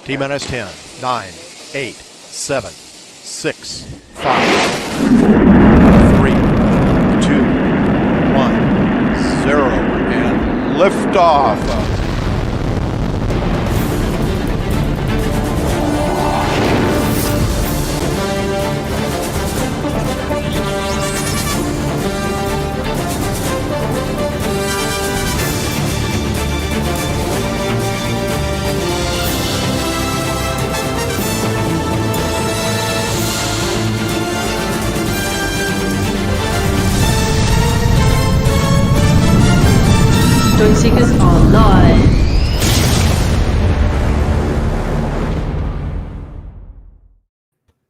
T-minus 10, 9, 8, 7, 6, 5, 4, 3, 2, 1, 0, and liftoff. Joy Seekers are live.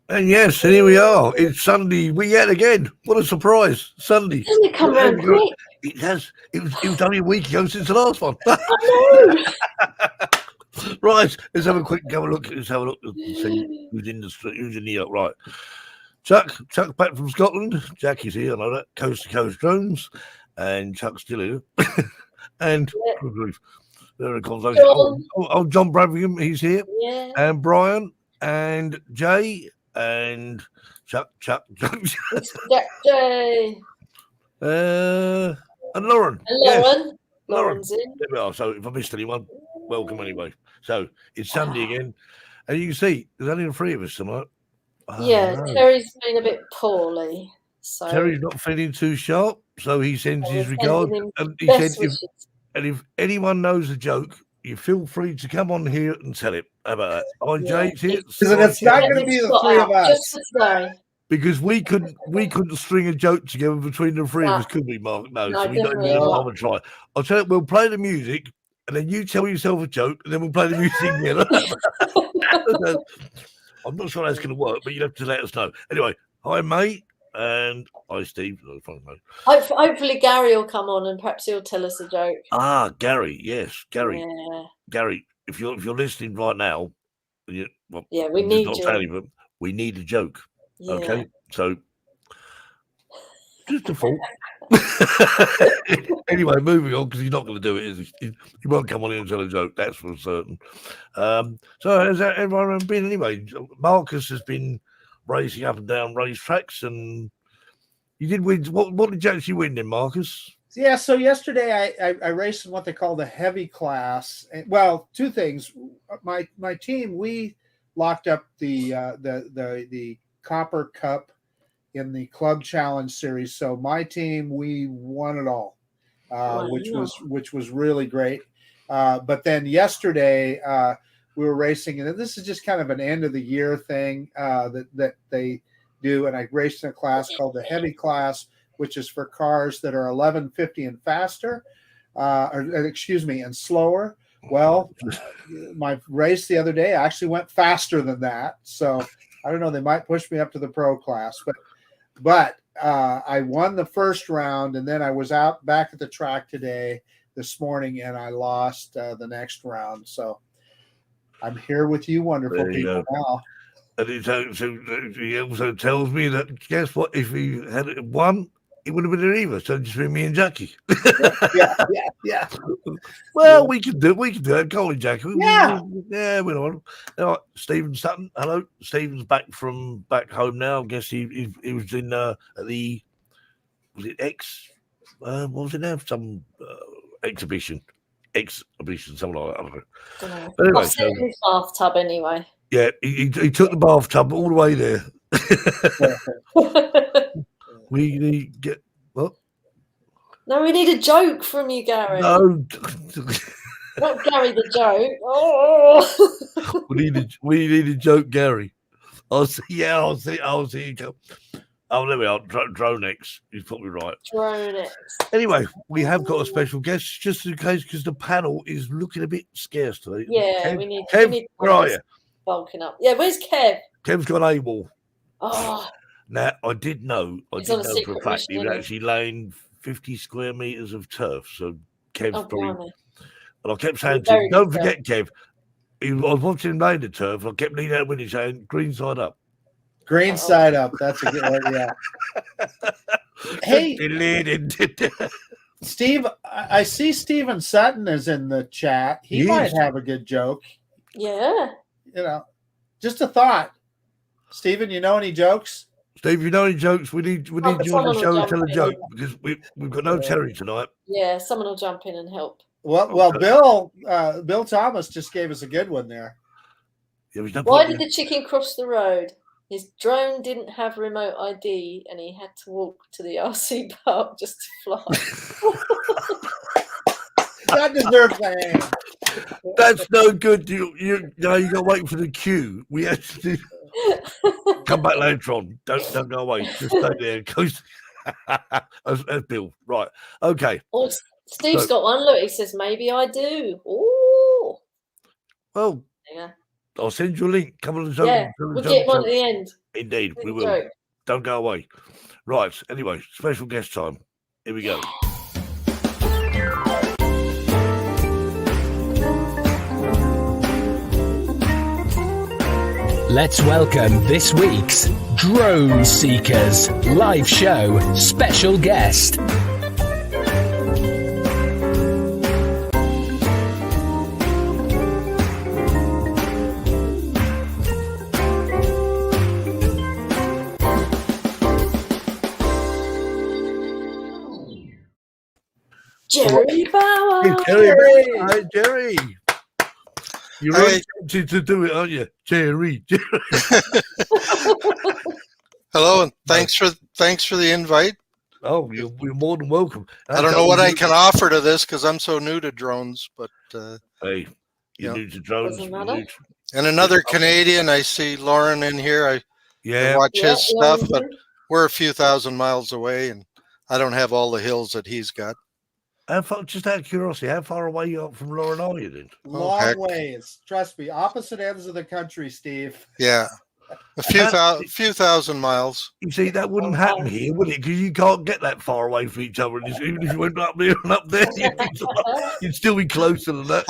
And yes, and here we are. It's Sunday. We yet again. What a surprise! Sunday. Doesn't it come round quick? It has. It was only a week ago since the last one. I know. Right. Let's have a quick look. Let's have a look and see who's in the right. Chuck back from Scotland. Jackie's here. I know that. Coast to Coast Drones, and Chuck's still here. And there are conversations. John Bradingham, he's here. Yeah. And Brian and Jay and Chuck. Jay. And Lauren. And Lauren. Yes. Lauren's in. There we are. So if I missed anyone, welcome anyway. So it's Sunday again. And you can see there's only the three of us tonight. Yeah, Terry's been a bit poorly. So Terry's not feeling too sharp, so he sends his regards. And he said, if anyone knows a joke, you feel free to come on here and tell it. How about that? Oh, Jay's here. It's not going to be the three of us. Just today. Because we couldn't string a joke together between the three of us, could we, Mark? No, so we don't even have a try. I'll tell you, we'll play the music, and then you tell yourself a joke, and then we'll play the music together. I'm not sure that's going to work, but you'll have to let us know. Anyway, hi, mate, and hi, Steve. Hopefully Gary will come on and perhaps he'll tell us a joke. Ah, Gary, yes, Gary. Yeah. Gary, if you're listening right now, we need you. We need a joke. Yeah. Okay, so just a thought. Anyway, moving on, because he's not going to do it. Is he won't come on in and tell a joke. That's for certain. So has everyone been anyway? Marcus has been racing up and down racetracks, and you did win. What did you actually win then, Marcus? Yeah, so yesterday I raced in what they call the heavy class. Well, two things. My team, we locked up the Copper Cup in the Club Challenge Series. So my team, we won it all, which was really great. But then yesterday we were racing, and this is just kind of an end of the year thing that they do. And I raced in a class called the heavy class, which is for cars that are 1150 and faster, and slower. Well, my race the other day, I actually went faster than that. So I don't know, they might push me up to the pro class, but I won the first round, and then I was out back at the track this morning, and I lost the next round. So I'm here with you wonderful people now. And he also tells me that, guess what, if he had won, it would have been an either. So just been me and Jackie. Yeah. Well, we could do that, can't we, Jackie? Yeah. We're on. All right, Stephen Sutton. Hello. Stephen's back home now. I guess he was in at the, was it X? What was it now? Some exhibition, something like that. I don't know. But anyway, I've seen his bathtub anyway. Yeah, he took the bathtub all the way there. We need to get what? No, we need a joke from you, Gary. No, not Gary the joke. Oh, we need a joke, Gary. I'll see you come. Oh, there we are. Dronex. You're probably right. Dronex. Anyway, we have got a special guest just in case, because the panel is looking a bit scarce today. Yeah, Kev, we need. Where are you? Bulking up. Yeah, where's Kev? Kev's got AWOL. Oh. Now, I did know for a fact he was actually laying 50 square meters of turf. So Kev's probably. And I kept saying to him, don't forget, Kev. I was watching him laying the turf, and I kept leaning out the window saying, green side up. Green side up. That's a good one, yeah. Hey, Steve, I see Stephen Sutton is in the chat. He might have a good joke. Yeah. just a thought. Stephen, you know any jokes? Steve, you know any jokes? We need you on someone the will show to jump tell a in. joke because we've got no Terry tonight. Yeah, someone will jump in and help. Well, Bill Thomas just gave us a good one there. Yeah, no Why point did the chicken cross the road? His drone didn't have remote ID and he had to walk to the RC park just to fly. That deserves a hand. That's no good. You got to wait for the cue. We actually come back later on. Don't go away. Just stay there. That's Bill. Right. Okay. Oh, Steve's got one. Look, he says maybe I do. Ooh. Well, Yeah. I'll send you a link. Come on the show. Yeah, we'll get one at the end. Indeed, we will. Joke. Don't go away. Right. Anyway, special guest time. Here we go. Let's welcome this week's Drone Seekers live show special guest. Gerry Bower. Hi, Gerry. You're really tempted to do it, aren't you, Gerry? Hello, and thanks for the invite. Oh, you're more than welcome. I don't know what I can offer to this because I'm so new to drones, but hey, you're new to drones. Doesn't matter. And another Canadian, I see Lauren in here. I watch his stuff, but we're a few thousand miles away, and I don't have all the hills that he's got. Just out of curiosity, how far away you are from Lauren are you then? Long ways. Trust me. Opposite ends of the country, Steve. Yeah. A few thousand miles. You see, that wouldn't happen here, would it? Because you can't get that far away from each other. And even if you went up there and up there, you'd still be closer than that.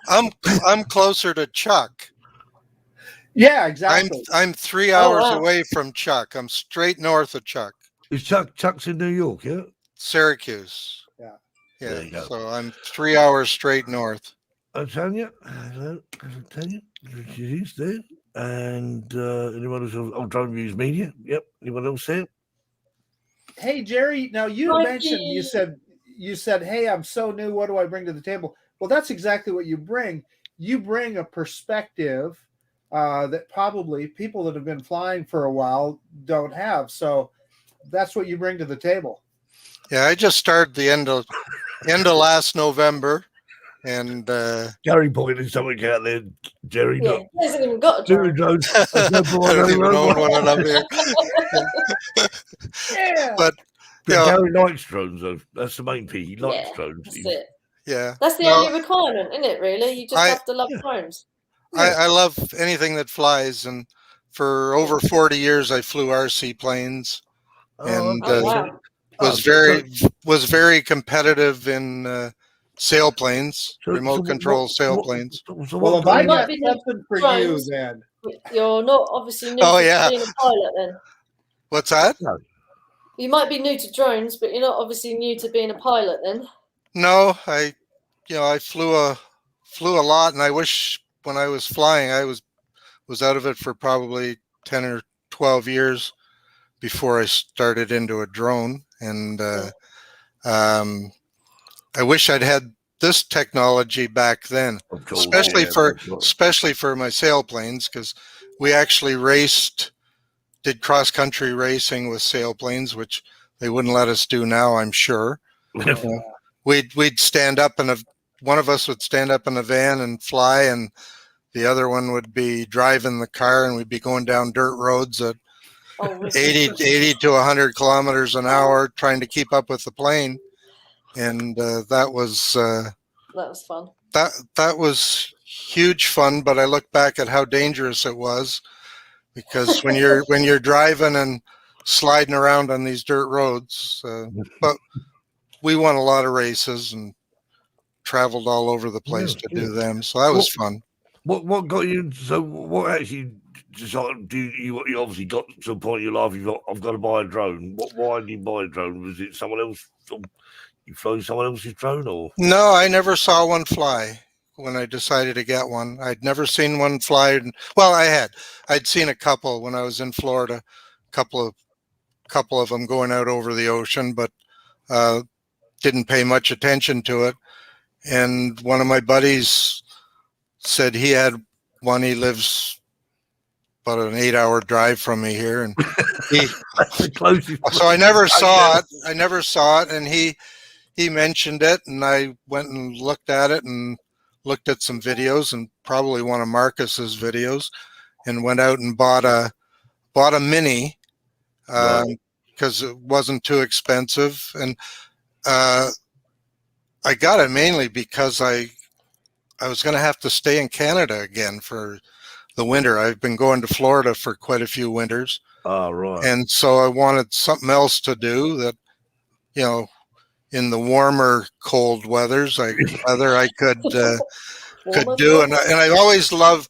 I'm closer to Chuck. Yeah, exactly. I'm 3 hours away from Chuck. I'm straight north of Chuck. Is Chuck's in New York, yeah? Syracuse. Yeah. So I'm 3 hours straight north. Tanya, she's there. And anyone else on Drone News Media? Yep. Anyone else there? Hey, Gerry. Now you mentioned you said, "Hey, I'm so new. What do I bring to the table?" Well, that's exactly what you bring. You bring a perspective that probably people that have been flying for a while don't have. So that's what you bring to the table. Yeah, I just started the end of last November, and Gary pointed something out there. Gerry, he hasn't even got a drone. I don't even own one up here. Yeah, but Gary likes drones, though. That's the main thing. He likes drones. That's it. Yeah, that's the only requirement, isn't it? Really, you just have to love drones. I love anything that flies, and for over 40 years, I flew RC planes, and was very competitive in sailplanes, remote control sailplanes. Well, if I got something for you, then you're not obviously new to being a pilot. Then what's that? You might be new to drones, but you're not obviously new to being a pilot. Then no, I flew a lot, and I wish when I was flying, I was out of it for probably 10 or 12 years before I started into a drone. And I wish I'd had this technology back then, especially for my sailplanes, because we actually did cross-country racing with sailplanes, which they wouldn't let us do now, I'm sure. We'd stand up one of us would stand up in a van and fly, and the other one would be driving the car, and we'd be going down dirt roads at 80 to 100 kilometers an hour, trying to keep up with the plane. And that was fun. That was huge fun, but I look back at how dangerous it was, because when you're driving and sliding around on these dirt roads, but we won a lot of races and traveled all over the place to do them, so that was fun. What got you? So what actually decided? You obviously got to a point in your life. I've got to buy a drone. Why did you buy a drone? Was it someone else? You flying someone else's drone, or? No, I never saw one fly. when I decided to get one. I'd never seen one fly. Well, I'd seen a couple when I was in Florida, couple of them going out over the ocean, but didn't pay much attention to it. And one of my buddies said he had one. He lives about an 8-hour drive from me here, and so I never saw it. And he mentioned it, and I went and looked at it and looked at some videos, and probably one of Marcus's videos, and went out and bought a mini because it wasn't too expensive. And I got it mainly because I was going to have to stay in Canada again for the winter. I've been going to Florida for quite a few winters. Oh, right. And so I wanted something else to do that, in the warmer, cold weathers, I could do. And I've always loved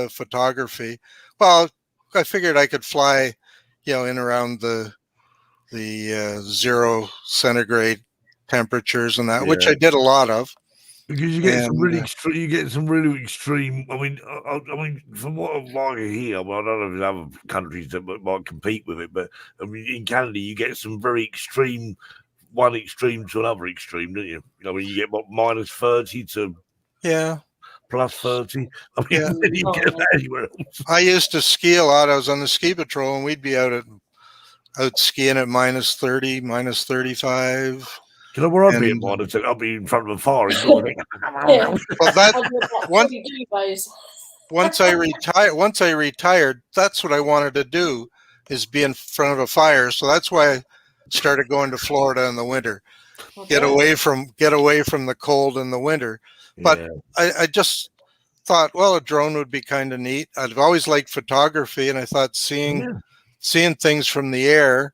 photography. Well, I figured I could fly, in around the 0 centigrade temperatures and that, which I did a lot of. Because you get some really extreme. You get some really extreme. I mean, from what I like here, well, I don't know if there's other countries that might compete with it, but I mean, in Canada, you get some very extreme, one extreme to another extreme, don't you? You get what, minus 30 to plus 30. I mean, you get that anywhere else. I used to ski a lot. I was on the ski patrol, and we'd be out skiing at minus 30, minus 35. Where I'd be at minus? I'd be in front of a fire. Well, once I retired, that's what I wanted to do, is be in front of a fire. So that's why I started going to Florida in the winter, get away from the cold in the winter. But I just thought, well, a drone would be kind of neat. I've always liked photography, and I thought seeing things from the air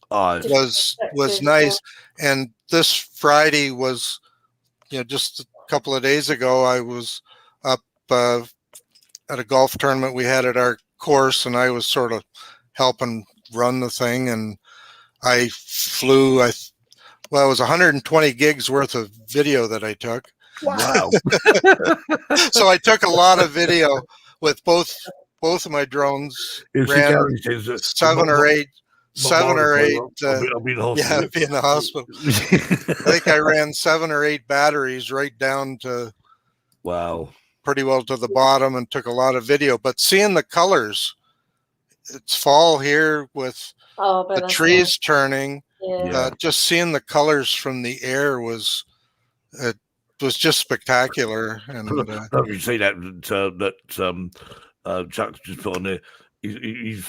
was nice. And this Friday was, just a couple of days ago, I was up at a golf tournament we had at our course, and I was sort of helping run the thing. And I flew, it was 120 gigs worth of video that I took. Wow. So I took a lot of video with both of my drones. Ran 7 or 8. I'll be in the hospital. Yeah, I'd be in the hospital. I think I ran 7 or 8 batteries right down to pretty well to the bottom, and took a lot of video. But seeing the colors, it's fall here with the trees turning. Just seeing the colors from the air was just spectacular. And have you seen that Chuck's just put on there? He's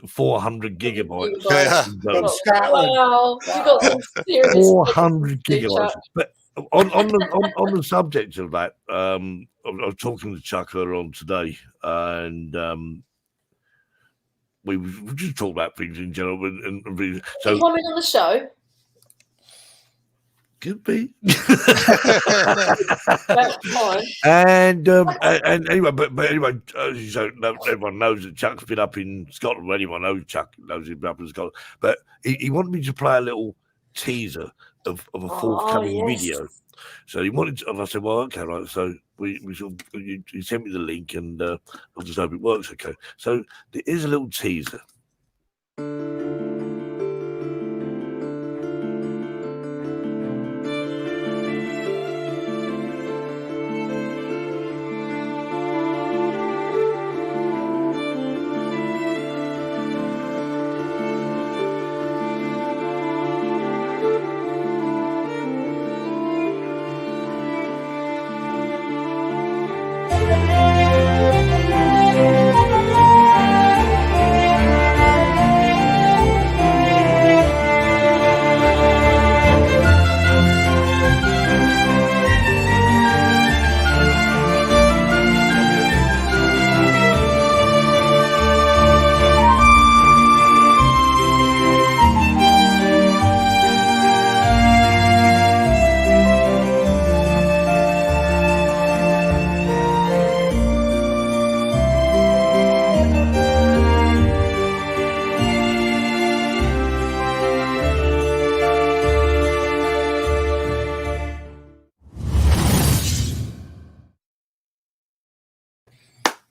400 gigabytes. Wow, you got some serious 400 gigabytes. But on the subject of that, I was talking to Chuck earlier on today, and we just talked about things in general. And so, coming on the show. Could be. That's fine. And anyway, but anyway, so everyone knows that Chuck's been up in Scotland. Well, anyone knows Chuck knows he's been up in Scotland. But he wanted me to play a little teaser of a forthcoming video. So he wanted to, and I said, well, okay, right. So we sort of, he sent me the link, and I'll just hope it works. Okay. So there is a little teaser.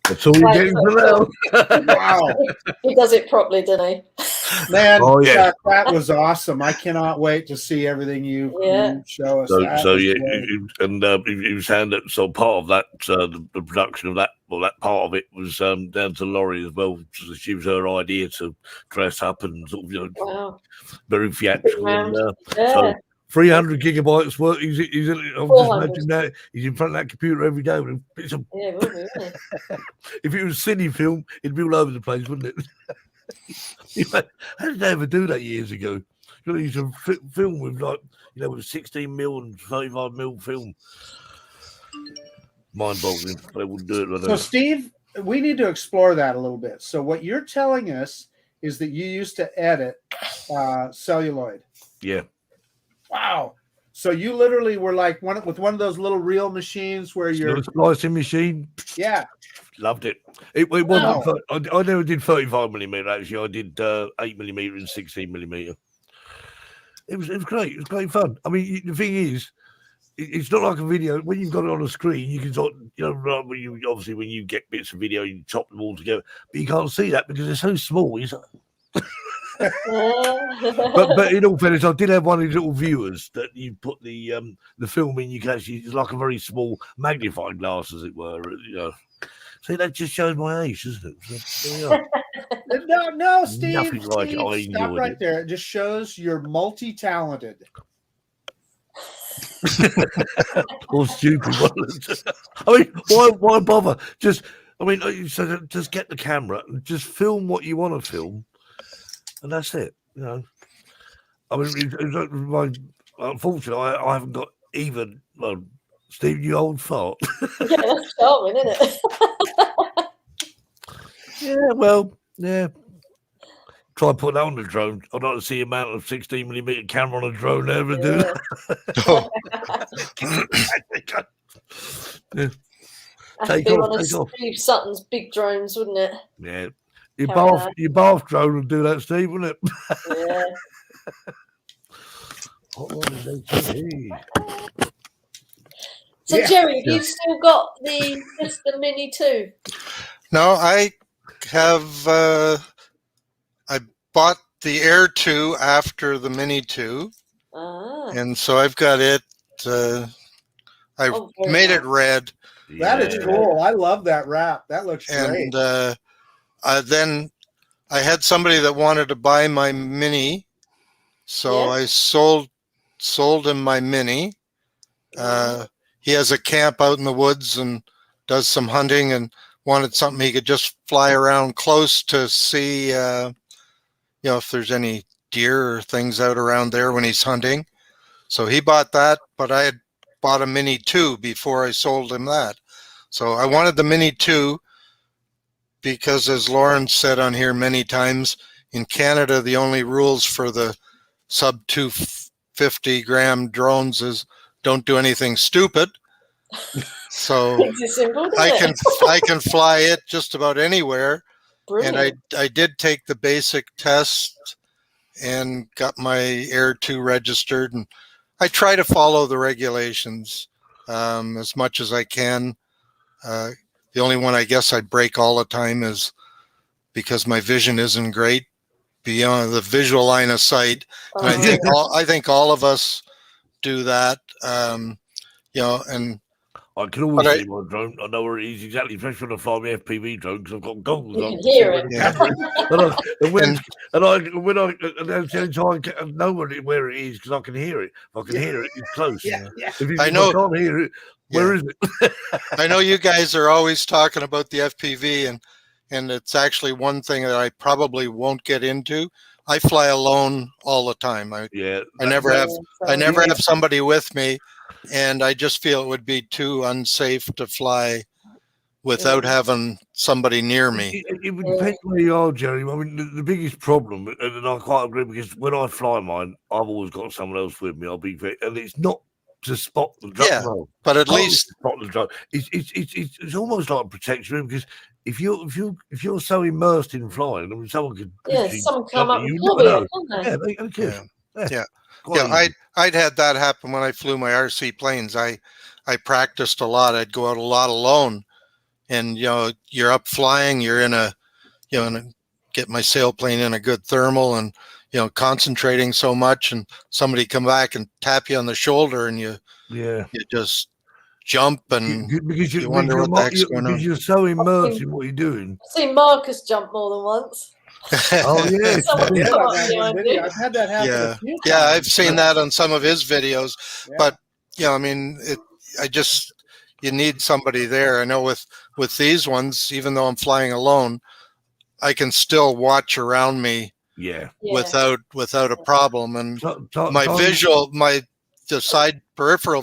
That's all you're getting for now. Wow. He does it properly, doesn't he? Man, Oh, yeah. that was awesome. I cannot wait to see everything you show us. So Was yeah, great. he was saying that. So part of that, the production of that, well, that part of it was down to Laurie as well. So she was her idea to dress up and sort of, Wow. very theatrical. And, Yeah. so 300 gigabytes work. I'm just 400. imagining that he's in front of that computer every day. Yeah, it will be, wouldn't it? If it was cine film, it'd be all over the place, wouldn't it? How did they ever do that years ago? You know, you used to film with with 16 mil and 35 mil film. Mind-boggling. They wouldn't do it. So, Steve, we need to explore that a little bit. So, what you're telling us is that you used to edit celluloid. Yeah. Wow. So you literally were like with one of those little reel machines where you're slicing machine. Yeah. Loved it. It wasn't. I never did 35mm. Actually, I did 8mm and 16mm. It was great. It was great fun. I mean, the thing is, it's not like a video. When you've got it on a screen, you can sort, obviously when you get bits of video, you chop them all together, but you can't see that because they're so small. But in all fairness, I did have one of these little viewers that you put the film in. You can actually, it's like a very small magnifying glass, as it were. See, that just shows my age, doesn't it? So, No, Steve. Nothing like Steve, I stop right there. It just shows you're multi-talented. Or stupid. I mean, why bother? Just get the camera and just film what you want to film, and that's it. I mean, unfortunately, I haven't got even. Well, Steve, you old fart. Yeah, that's charming, isn't it? Yeah, well, yeah. Try putting that on the drone. I'd like to see the amount of 16mm camera on a drone ever do that. Yeah. That'd be one of Steve Sutton's big drones, wouldn't it? Yeah. Your bath drone would do that, Steve, wouldn't it? Yeah. So, Gerry, have you still got just the Mini 2? No, I have. I bought the Air 2 after the Mini 2, and so I've got it. I made it red. That is cool. I love that wrap. That looks great. And then I had somebody that wanted to buy my Mini, so I sold him my Mini. He has a camp out in the woods and does some hunting, and wanted something he could just fly around close to see, if there's any deer or things out around there when he's hunting. So he bought that, but I had bought a Mini 2 before I sold him that. So I wanted the Mini 2 because, as Lauren said on here many times, in Canada, the only rules for the sub 250 gram drones is don't do anything stupid. So I can fly it just about anywhere. Brilliant. And I did take the basic test and got my Air 2 registered, and I try to follow the regulations as much as I can. The only one I guess I break all the time is because my vision isn't great beyond the visual line of sight. And I think all of us do that. And I can always see my drone. I know where it is exactly, especially when I fly my FPV drone because I've got goggles on. You can hear it. And that's the only time I know where it is because I can hear it. If I can hear it, it's close. If I can't hear it, where is it? I know you guys are always talking about the FPV, and it's actually one thing that I probably won't get into. I fly alone all the time. I never have somebody with me. And I just feel it would be too unsafe to fly without having somebody near me. It would depend where you are, Gerry. I mean, the biggest problem, and I quite agree, because when I fly mine, I've always got someone else with me. And it's not to spot the drone. Yeah, but at least spot the drone. It's almost like a protection, because if you're so immersed in flying, I mean, someone could someone come up and blow it, they could. Yeah, I'd had that happen when I flew my RC planes. I practiced a lot. I'd go out a lot alone, and you're up flying, you're in a get my sailplane in a good thermal, and concentrating so much, and somebody come back and tap you on the shoulder, and you just jump, and because you wonder what the heck's going on. Because you're so immersed in what you're doing. I've seen Marcus jump more than once. Oh yeah, Someone come up behind you. I've had that happen a few times. Yeah, I've seen that on some of his videos, but I mean, you need somebody there. I know with these ones, even though I'm flying alone, I can still watch around me without a problem, and the side peripheral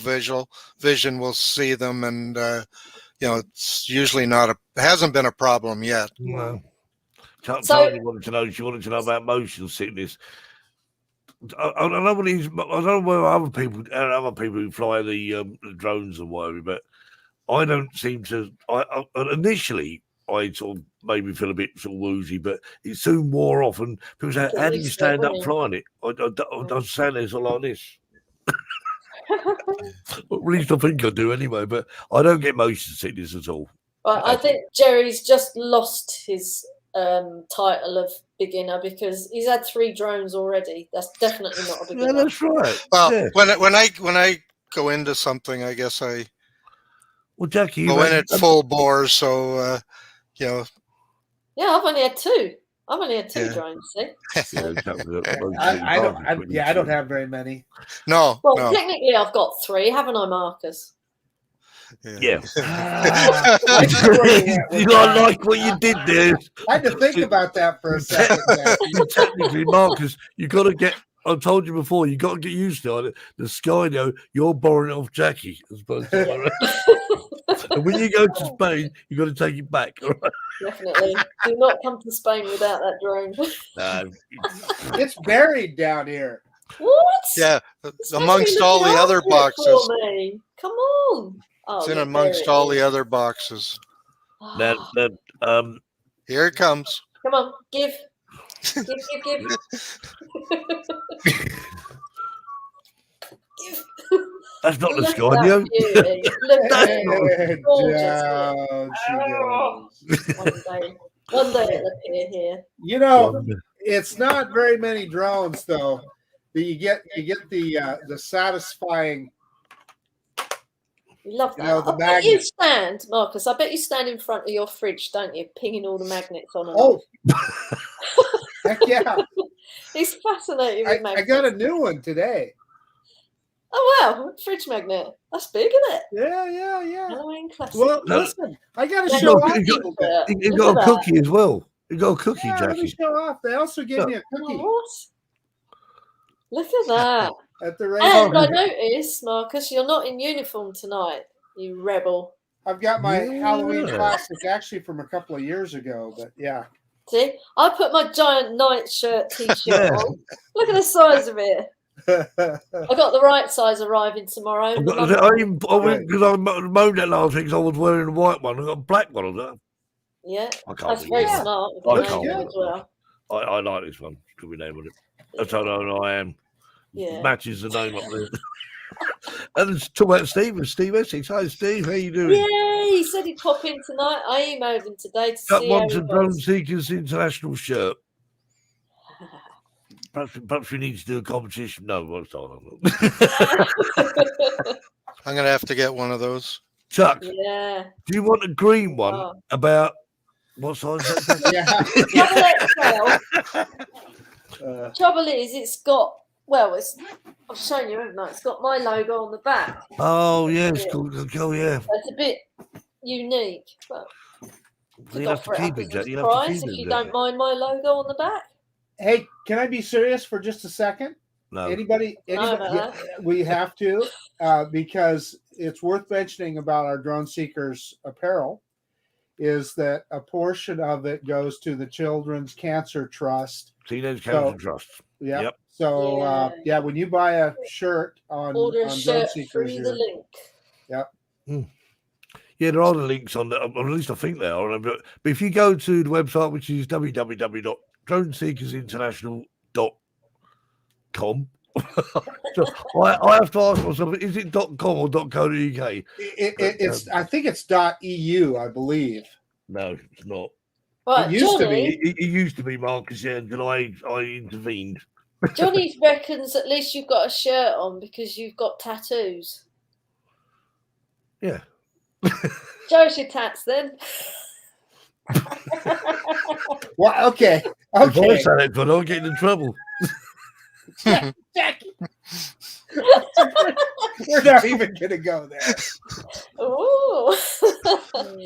vision will see them, and it's usually hasn't been a problem yet. No. Tony wanted to know. She wanted to know about motion sickness. I don't know where other people who fly the drones and whatever, but I don't seem to. Initially, I sort of made me feel a bit sort of woozy, but it soon wore off. And people say, "How do you stand up flying it?" I stand there sort of like this. At least I think I do anyway, but I don't get motion sickness at all. Well, I think Gerry's just lost his title of beginner because he's had 3 drones already. That's definitely not a beginner. Yeah, that's right. Well, when I go into something, I guess Jackie, go in at full bore. So Yeah, I've only had 2. I've only had 2 drones. See? I don't have very many. No. Well, technically, I've got 3, haven't I, Marcus? Yeah. You don't like what you did there. I had to think about that for a second. Technically, Marcus, you got to get. I told you before, you got to get used to it. The Skydio, you're borrowing it off Jackie. As opposed to and when you go to Spain, you got to take it back. All right? Definitely. Do not come to Spain without that drone. No. It's buried down here. What? Yeah, amongst all the other boxes. Come on. It's in amongst all the other boxes. Here it comes. Come on, give. That's not the Skydio. One day it'll appear here. It's not very many drones though. You get the satisfying. You love that. I bet you stand, Marcus. I bet you stand in front of your fridge, don't you, pinging all the magnets on and off. Heck yeah! He's fascinated with magnets. I got a new one today. Oh wow, fridge magnet. That's big, isn't it? Yeah. Halloween classic. Well, listen, I got to show off. You got a cookie as well. You got a cookie, Jackie. Let me show off. They also gave me a cookie. What? Look at that. At the and I noticed, Marcus, you're not in uniform tonight, you rebel. I've got my Halloween classic actually from a couple of years ago, but yeah. See, I put my giant nightshirt t-shirt on. Look at the size of it. I got the right size arriving tomorrow. Because I moaned at last week because I was wearing a white one. I got a black one on that. Yeah, that's very smart. As well. I like this one. Could be named on it. That's how I am. Yeah. Matches the name up there. And let's talk about Steve Essex. Hi, Steve. How you doing? Yeah, he said he'd pop in tonight. I emailed him today to see wants a Drone Seekers International shirt. Perhaps we need to do a competition. No, what's on? I'm going to have to get one of those. Chuck, do you want a green one about what size? Trouble is, it's got, I've shown you, haven't I? It's got my logo on the back. Oh, yeah, it's cool. Oh, yeah. It's a bit unique. But you'll have to keep it, Jack. If you don't mind my logo on the back. Hey, can I be serious for just a second? No. Anybody we have to, because it's worth mentioning about our Drone Seekers apparel, is that a portion of it goes to the Children's Cancer Trust. Teenage Cancer Trust. Yeah. Yep. So, when you buy a shirt order a shirt through the link. Yep. Yeah, there are the links on at least I think they are. But if you go to the website, which is www.droneseekersinternational.com, So I have to ask myself: is it .com or .co.uk? It's I think it's .eu, I believe. No, it's not. Right, It used to Johnny. be. It used to be Marcus, yeah, until I intervened. Johnny reckons at least you've got a shirt on because you've got tattoos. Yeah. Show us your tats then. Well, okay. If I Okay. say that, I'll get into trouble. Jackie. We're not even going to go there. Ooh.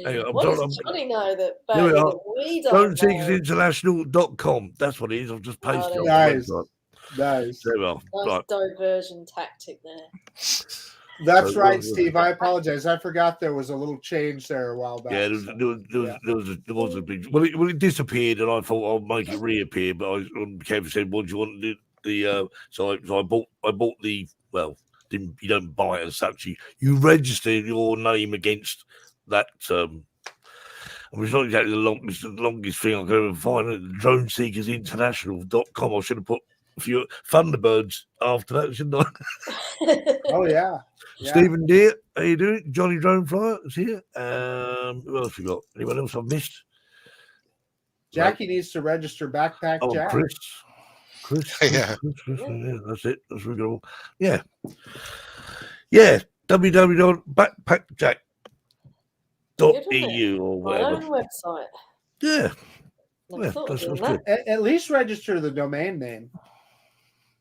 Hang on, What does Johnny know that Here we Bailey are. that we don't know? DroneSeekersInternational.com. That's what it is. I've just pasted it on Nice. the website. Nice. There we are. Nice Right. diversion tactic there. That's right, Steve. I apologize. I forgot there was a little change there a while back. Yeah, there was a big. Well, it disappeared, and I thought I'll make it reappear. But Kev said, "What do you want to do?" So I bought the. Well, you don't buy it as such. You register your name against that. I mean, it's not exactly the longest thing I could ever find. DroneSeekersInternational.com. I should have put a few Thunderbirds after that, shouldn't I? Oh yeah. Stephen Deere, how you doing? Johnny Drone Flyer is here. Who else we got? Anyone else I've missed? Jackie needs to register Backpack Oh, Jack. Chris. Yeah. Chris, yeah, that's it. That's what we got. Yeah. Yeah. www.backpackjack.eu or My whatever. own website. Yeah. Never Yeah, thought of that's doing good. that. At least register the domain name.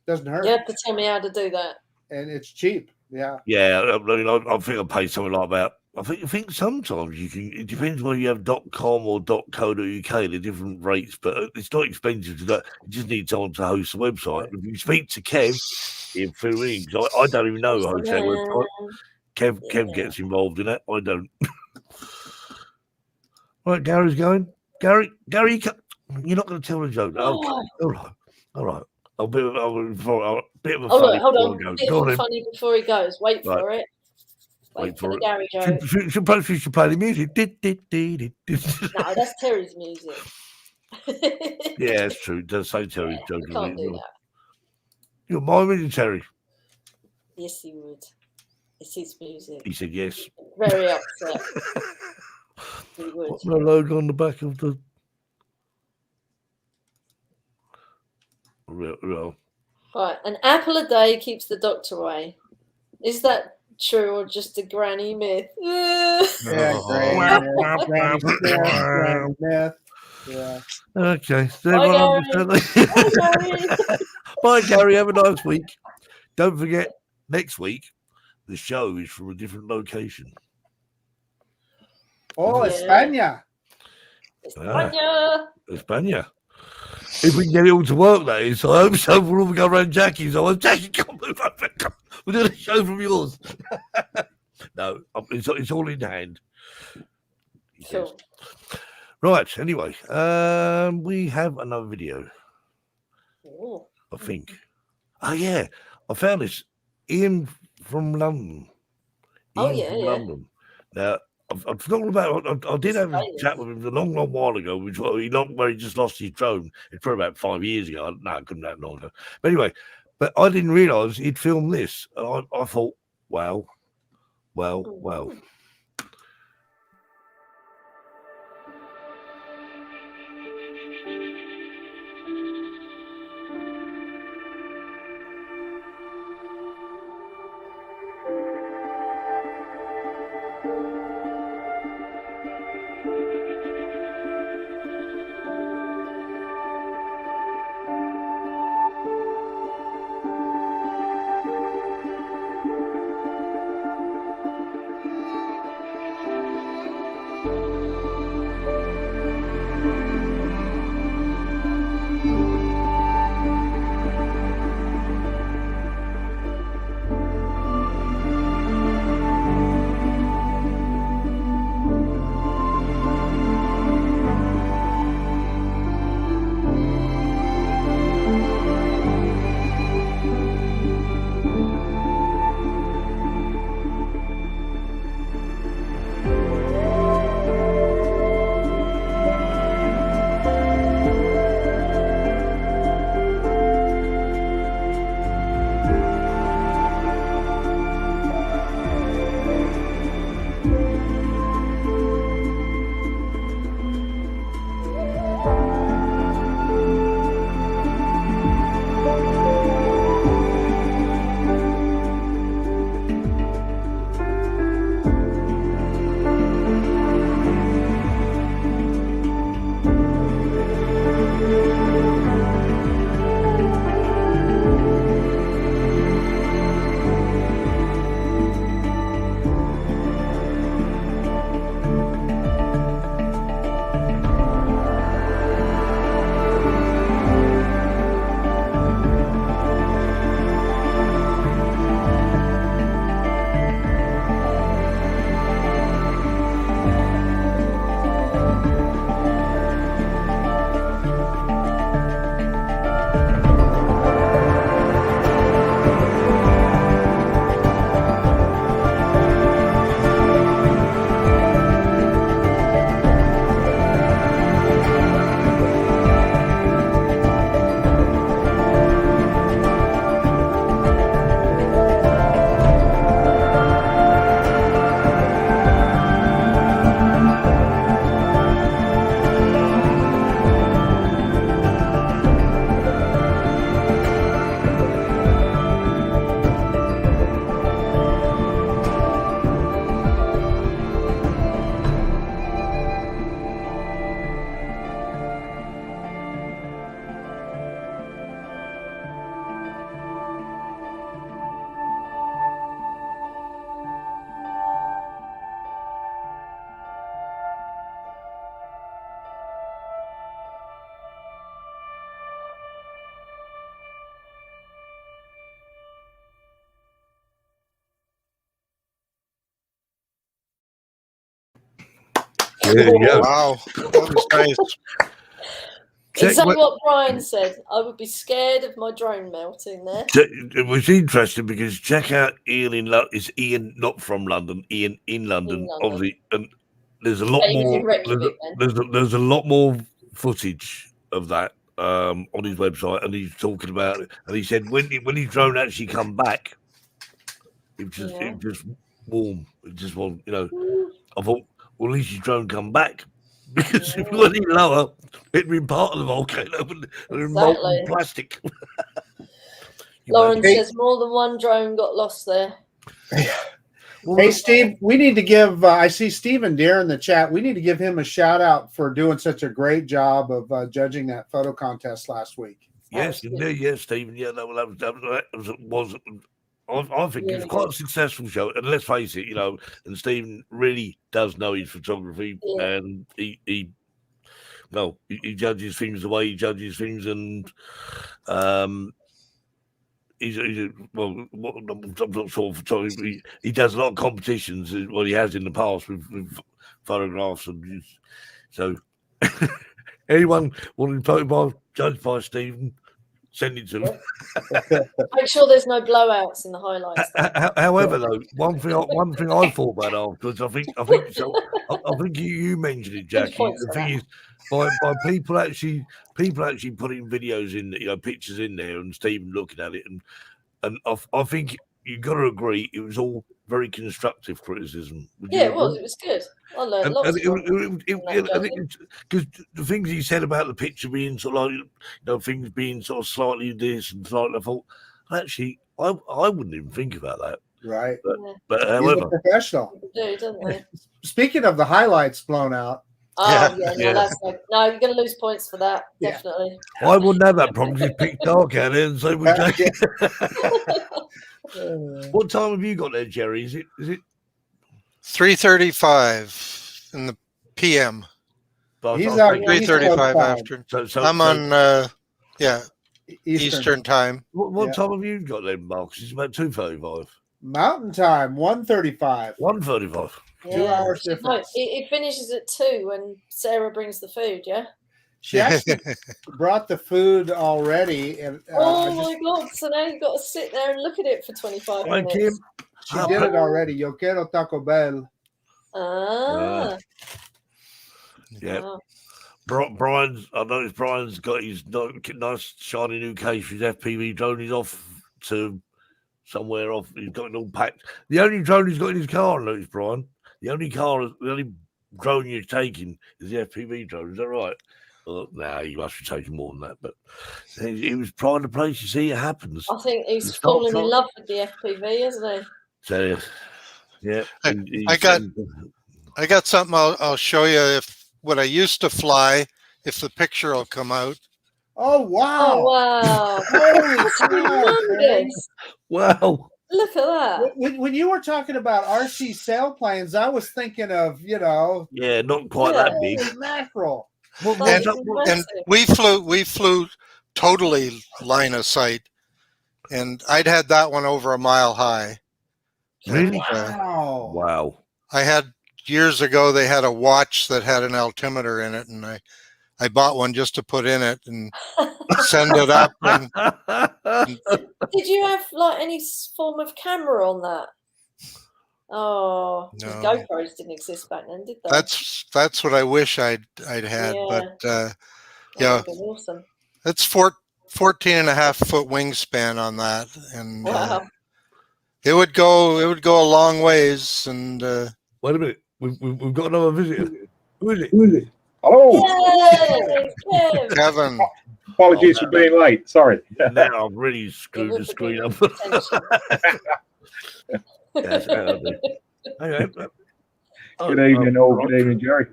Doesn't hurt. You have to tell me how to do that. And it's cheap. Yeah. Yeah, I mean, I think I paid something like that. I think sometimes you can. It depends whether you have .com or .co.uk. They're different rates, but it's not expensive to do. You just need someone to host the website. If you speak to Kev, he'll fill in. Because I don't even know host that website. Kev gets involved in that. I don't. Right, Gary's going. Gary, you're not going to tell the joke. Okay. All right. A bit of a funny. Hold on. Go. Bit Go of on, funny before he goes. Wait right. for it. Wait for the it. Gary joke. Should play the music. No, that's Terry's music. Yeah, it's true. It does say Terry's joke. You can't do that. You're my music, Terry. Yes, he would. It's his music. He said yes. Very upset. He would. What's my logo on the back of the? Well. Right, an apple a day keeps the doctor away. Is that true or just a granny myth? Yeah, granny myth. Yeah. Okay. So Bye, everyone Gary. Bye, Gary. Have a nice week. Don't forget, next week the show is from a different location. Oh, España. España. If we can get it all to work, that is. I hope so. We'll all go around Jackie's. I hope Jackie, come move over. Come. We'll do a show from yours. No, it's all in hand. Cool. Right. Anyway, we have another video. Ooh. I think. Oh yeah, I found this. Ian from London. London. Now, I've forgotten about. I did have a chat with him a long while ago, where he just lost his drone. It's probably about 5 years ago. No, it couldn't that long ago. But anyway, I didn't realise he'd filmed this. And I thought, wow. There you go. Wow, that was nice. Exactly what Brian said. I would be scared of my drone melting there. It was interesting because check out Ian in London. It's Ian, not from London. Ian in London, obviously, and there's a lot more. There's a lot more footage of that on his website, and he's talking about it. And he said when his drone actually come back, it just warm. It just was, I thought, well, at least his drone come back. Because if it went any lower, it'd been part of the volcano and molten plastic. Lauren says more than one drone got lost there. Hey, Steve, we need to give, I see Stephen Deere in the chat. We need to give him a shout out for doing such a great job of judging that photo contest last week. Yes, yes, Stephen. Yeah, that was I think it's quite a successful show, and let's face it, and Stephen really does know his photography, and he judges things the way he judges things, and I'm not sure photography. He does a lot of competitions. Well, he has in the past with photographs, and so anyone wanting to judged by Stephen, send it to him. Make sure there's no blowouts in the highlights. However, though, one thing I thought about afterwards, I think you mentioned it, Jackie. The thing is, by people actually putting videos in, pictures in there, and Stephen looking at it, and I think you got to agree, it was all very constructive criticism. It was. It was good. I learned lots. Because the things he said about the picture being sort of like, things being sort of slightly this and slightly, I thought, actually, I wouldn't even think about that. Right. But however, he's a professional. They do, don't they? Speaking of the highlights blown out. Oh, that's no, you're going to lose points for that, definitely. I wouldn't have that problem. Just pick dark out there and so would Jackie. What time have you got there, Gerry? Is it 3:35 in the PM? He's out 3:35 after. So I'm on Eastern time. What time have you got there, Marcus? It's about 2:35. Mountain time, 1:35. 1:35. 2 hours difference. No, it finishes at 2 when Sarah brings the food. Yeah. She actually brought the food already, and my God! So now you've got to sit there and look at it for 25 minutes. Kim. She did it already. Yo quiero Taco Bell. Yeah. Wow. I noticed Brian's got his nice shiny new case for his FPV drone. He's off to somewhere off. He's got it all packed. The only drone he's got in his car, I noticed, Brian. The only drone you're taking is the FPV drone. Is that right? Well, he must be taking more than that. But he was trying to place. You see, it happens. I think he's fallen in love with the FPV, hasn't he? So, yeah. I got something I'll show you what I used to fly. If the picture will come out. Oh wow! Oh wow! Wow! Look at that. When you were talking about RC sailplanes, I was thinking of not quite that big mackerel. And we flew totally line of sight, and I'd had that one over a mile high. Really? Wow! I had years ago. They had a watch that had an altimeter in it, and I bought one just to put in it and send it up. Did you have any form of camera on that? Oh, no. GoPros didn't exist back then, did they? That's what I wish I'd had. But awesome. It's 14.5-foot wingspan on that, and it would go a long ways. And wait a minute, we've got another visitor. Who is it? Hello. Yay, Kevin. Apologies for being late. Sorry. Now I've really screwed the screen up. Yes, good evening, good evening, Gerry.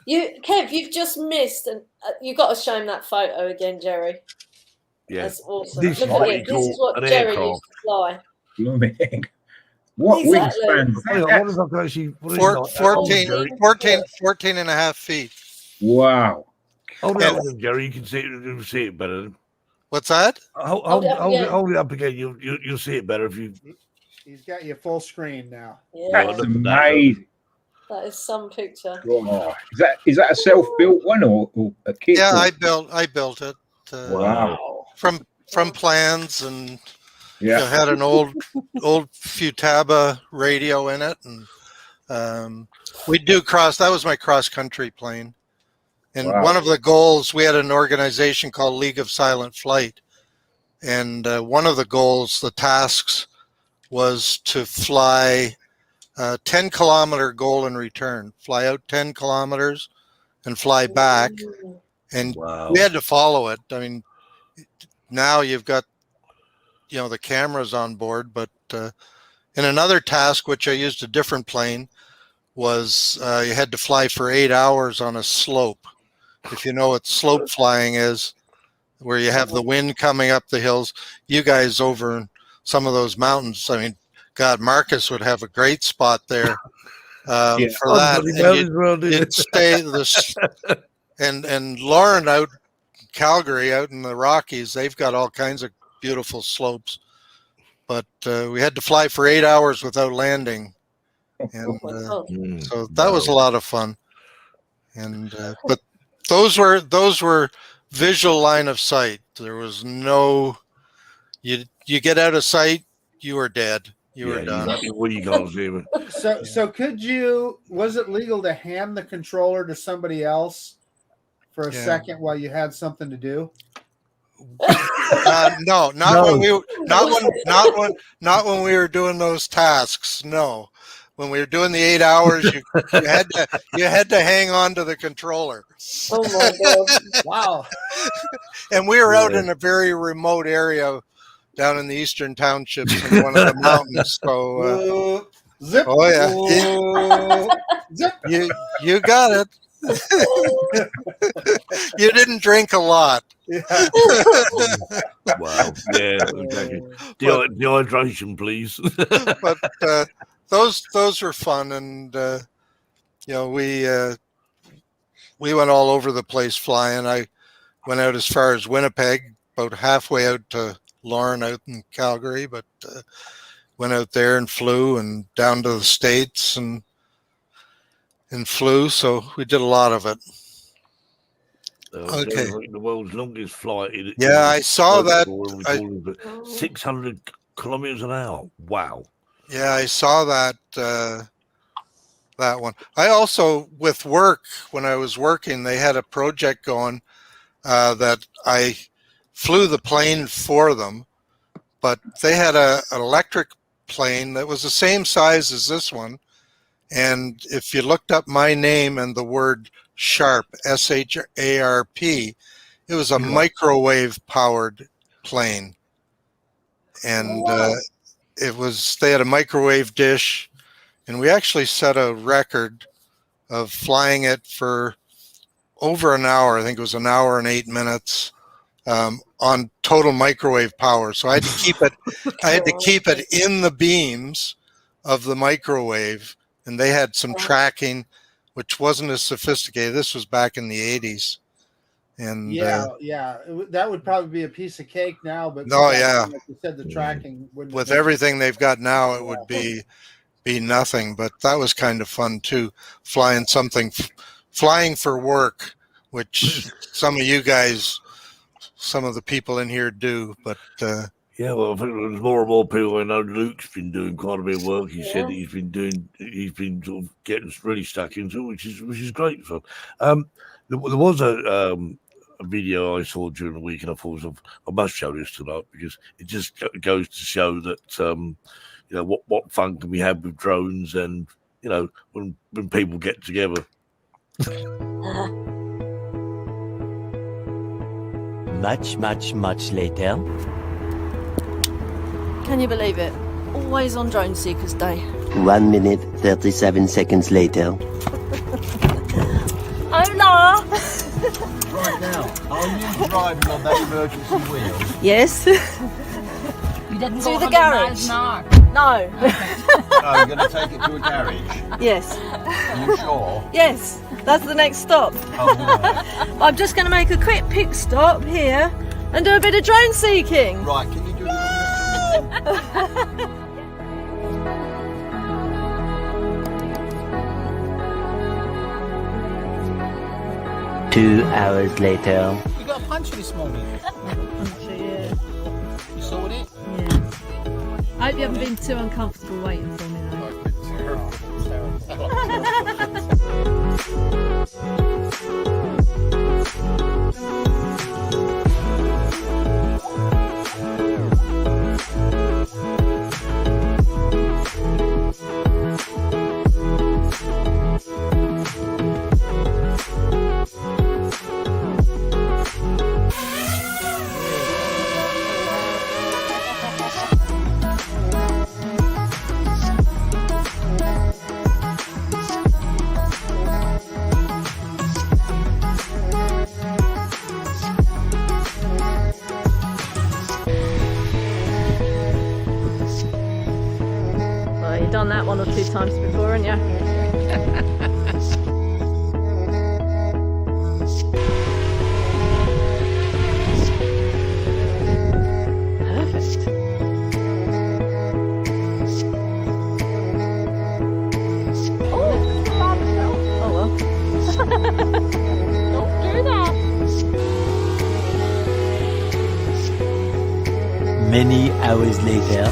Kev, you've just missed, and you've got to show him that photo again, Gerry. Yeah, that's awesome. This is what Gerry used to fly. What wingspan? 14 and a half feet. Wow. Hold it up, Gerry. You can see it better. What's that? Hold it up again. You'll see it better if you. He's got you full screen now. Yeah. That's amazing. That is some picture. Oh, is that a self-built one or a kit? Yeah, I built it. Wow. From plans, and Yeah. it had an old Futaba radio in it, and we do that was my cross country plane. And Wow. one of the goals, we had an organization called League of Silent Flight, and one of the goals, the tasks, was to fly 10-kilometer goal and return, fly out 10 kilometers and fly back. And we had to follow it. I mean, now you've got, the cameras on board, but in another task, which I used a different plane, was you had to fly for 8 hours on a slope. If you know what slope flying is, where you have the wind coming up the hills. You guys over in some of those mountains, I mean, God, Marcus would have a great spot there for that. And you'd stay and Lauren out in Calgary, out in the Rockies, they've got all kinds of beautiful slopes. But we had to fly for 8 hours without landing, and so that was a lot of fun. And but those were visual line of sight. There was no you get out of sight, you were dead. You were done. You can't see them. So was it legal to hand the controller to somebody else for a second while you had something to do? No, not when we were doing those tasks. No, when we were doing the 8 hours, you had to hang on to the controller. Oh my God! Wow. And we were out in a very remote area down in the eastern townships in one of the mountains. So, zip. Oh yeah, Zip. You got it. You didn't drink a lot. Yeah. Wow. Yeah. Exactly. Dehydration, please. But those were fun, and we went all over the place flying. I went out as far as Winnipeg, about halfway out to Lauren out in Calgary, but went out there and flew, and down to the States and flew. So we did a lot of it. Okay. The world's longest flight. I saw that. 600 kilometers an hour. Wow. Yeah, I saw that one. I also, with work, when I was working, they had a project going that I flew the plane for them, but they had an electric plane that was the same size as this one. And if you looked up my name and the word SHARP, SHARP, it was a microwave powered plane. And they had a microwave dish, and we actually set a record of flying it for over an hour. I think it was an hour and 8 minutes on total microwave power. So I had to keep it in the beams of the microwave, and they had some tracking, which wasn't as sophisticated. This was back in the 80s. And that would probably be a piece of cake now, but like you said, the tracking wouldn't. With everything they've got now, it would be nothing. But that was kind of fun too, flying for work, which some of you guys, some of the people in here do. But well, I think there's more and more people. I know Luke's been doing quite a bit of work. He said that he's been sort of getting really stuck into, which is great fun. There was a video I saw during the week, and I thought I must show this tonight because it just goes to show that what fun can we have with drones, and when people get together. Much later. Can you believe it? Always on Drone Seekers Day. 1 minute, 37 seconds later. Hola! Right now, are you driving on that emergency wheel? Yes. You didn't to go the 100 garage. miles an hour. No. Oh, you're going to take it to a garage? Yes. Are you sure? Yes. That's the next stop. Oh, no. I'm just going to make a quick pit stop here and do a bit of drone seeking. Right, can you do it? 2 hours later. You got a punchy this morning. Yeah. You sorted it? Yeah. I hope you haven't been too uncomfortable waiting for me though. Well, you've done that 1 or 2 times before, haven't you? Perfect. Oh well. Don't do that. Many hours later.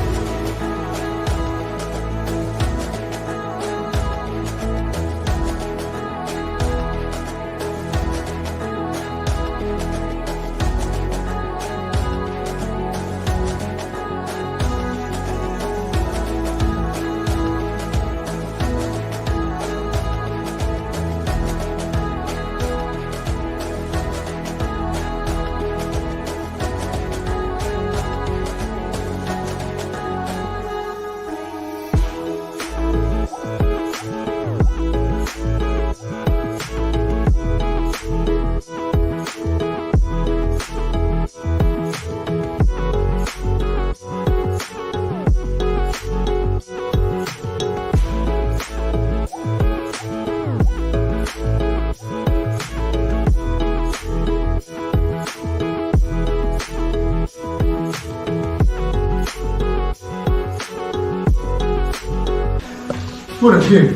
What a view.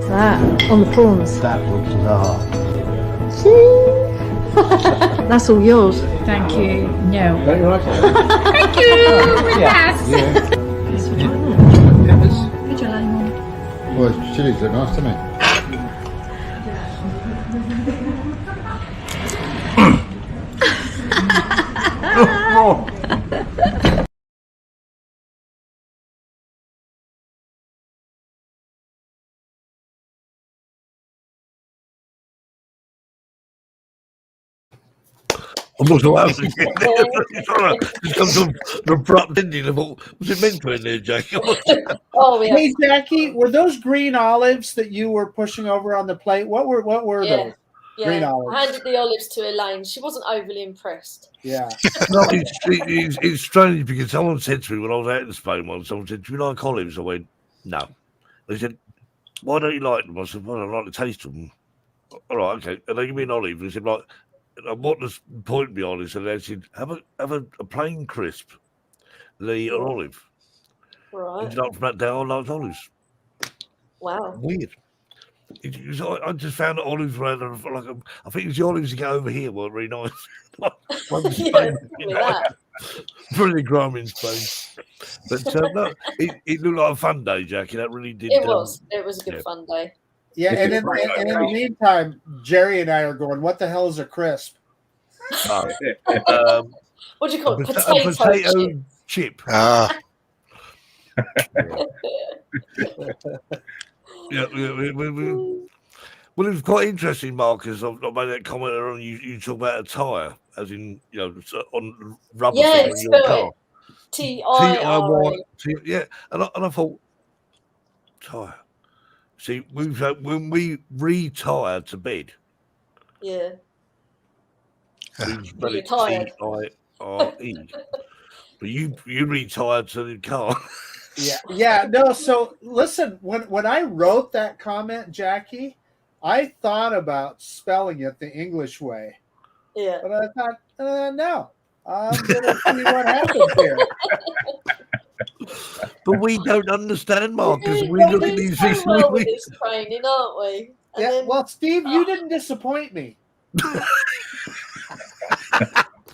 That on the prawns. That looks bizarre. That's all yours. Thank you. No. Don't you like it? Thank you. Yes. Peppers? Put your lime on. Well, chilies look nice to me. I'm not allowed to get Just come to an abrupt ending. I thought, was it meant to end there, Jackie? Oh, yeah. Hey, Jackie, were those green olives that you were pushing over on the plate? What were those? Green Yeah, olives. I handed the olives to Elaine. She wasn't overly impressed. Yeah. No, it's strange because someone said to me when I was out in Spain once, someone said, "Do you like olives?" I went, "No." They said, "Why don't you like them?" I said, "Well, I like the taste of them." All right, okay. And they give me an olive. They said, "Like, what the point behind it?" And they said, "Have a plain crisp, the an olive." Right. And from that day on, I liked olives. Wow. Weird. I just found that olives were like I think it was the olives that go over here weren't really nice. Really grimy in Spain. But no, it looked like a fun day, Jackie. That really did. It was. It was a good fun day. Yeah, and in the meantime, Jerry and I are going, what the hell is a crisp? What do you call it? A potato chip. Ah. Yeah, well, it was quite interesting, Marcus. I made that comment on you talk about a tyre, as in, on rubber thing in your car. T-I-R-E. Yeah, and I thought, tyre. See, when we retire to bed, yeah, we spell it T-I-R-E. But you retired to the car. Yeah. No. So listen, when I wrote that comment, Jackie, I thought about spelling it the English way. Yeah. But I thought, no. I'm going to see what happens here. But we don't understand, Marcus. We We're look at doing these so things. well with this training, aren't we? And then, Well, Steve, you didn't disappoint me.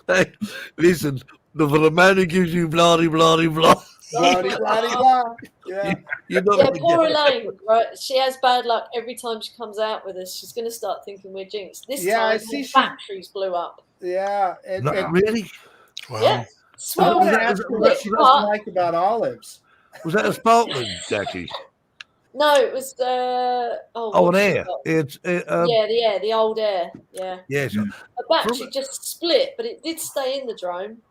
Hey, listen, for the man who gives you blah blah blah blah. Blah, blah, blah. Yeah. You're not yeah, gonna poor get it. Elaine, right? She has bad luck every time she comes out with us. She's going to start thinking we're jinxed. This time, I see the batteries blew up. Yeah. Not really? Wow. Yeah. I want to Was ask that- her was what she that- doesn't like about olives. Was that a sparkling, Jackie? No, it was Oh, an what's it air. called? It's the old air. Yeah. yes. The battery just split, but it did stay in the drone.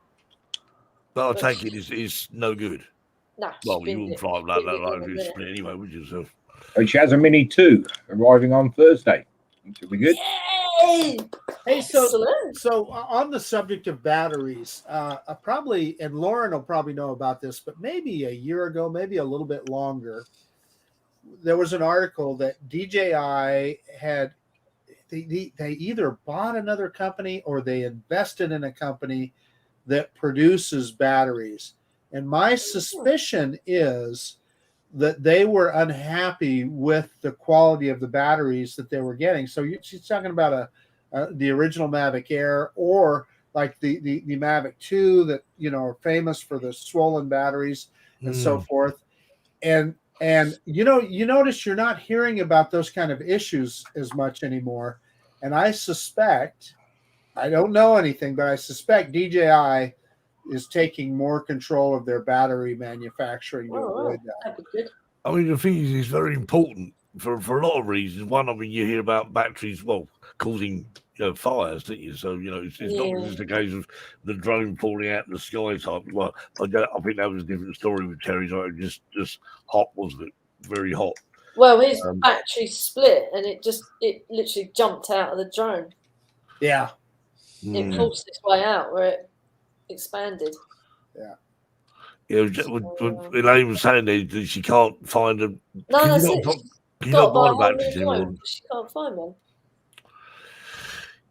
But I take it is no good. No. Well, you wouldn't fly like that like if you split anyway, would you? So. And she has a Mini 2 arriving on Thursday. Should be good. Yay! Hey, so Excellent. on the subject of batteries, probably, and Lauren will probably know about this, but maybe a year ago, maybe a little bit longer, there was an article that DJI had, they either bought another company or they invested in a company that produces batteries. And my suspicion is that they were unhappy with the quality of the batteries that they were getting. So she's talking about the original Mavic Air, or like the Mavic 2 that, are famous for the swollen batteries and so forth. And you notice you're not hearing about those kind of issues as much anymore. And I suspect, I don't know anything, but I suspect DJI is taking more control of their battery manufacturing to avoid that. That'd be good. I mean, the thing is, it's very important for a lot of reasons. One, I mean, you hear about batteries, causing fires, don't you? So it's not just a case of the drone falling out in the sky type. Well, I think that was a different story with Terry's. Just hot, wasn't it? Very hot. Well, his battery split, and it literally jumped out of the drone. Yeah. It forced its way out where it expanded. Yeah. Elaine was saying that she can't find a. No, that's it. Can you not buy batteries anymore? She can't find one.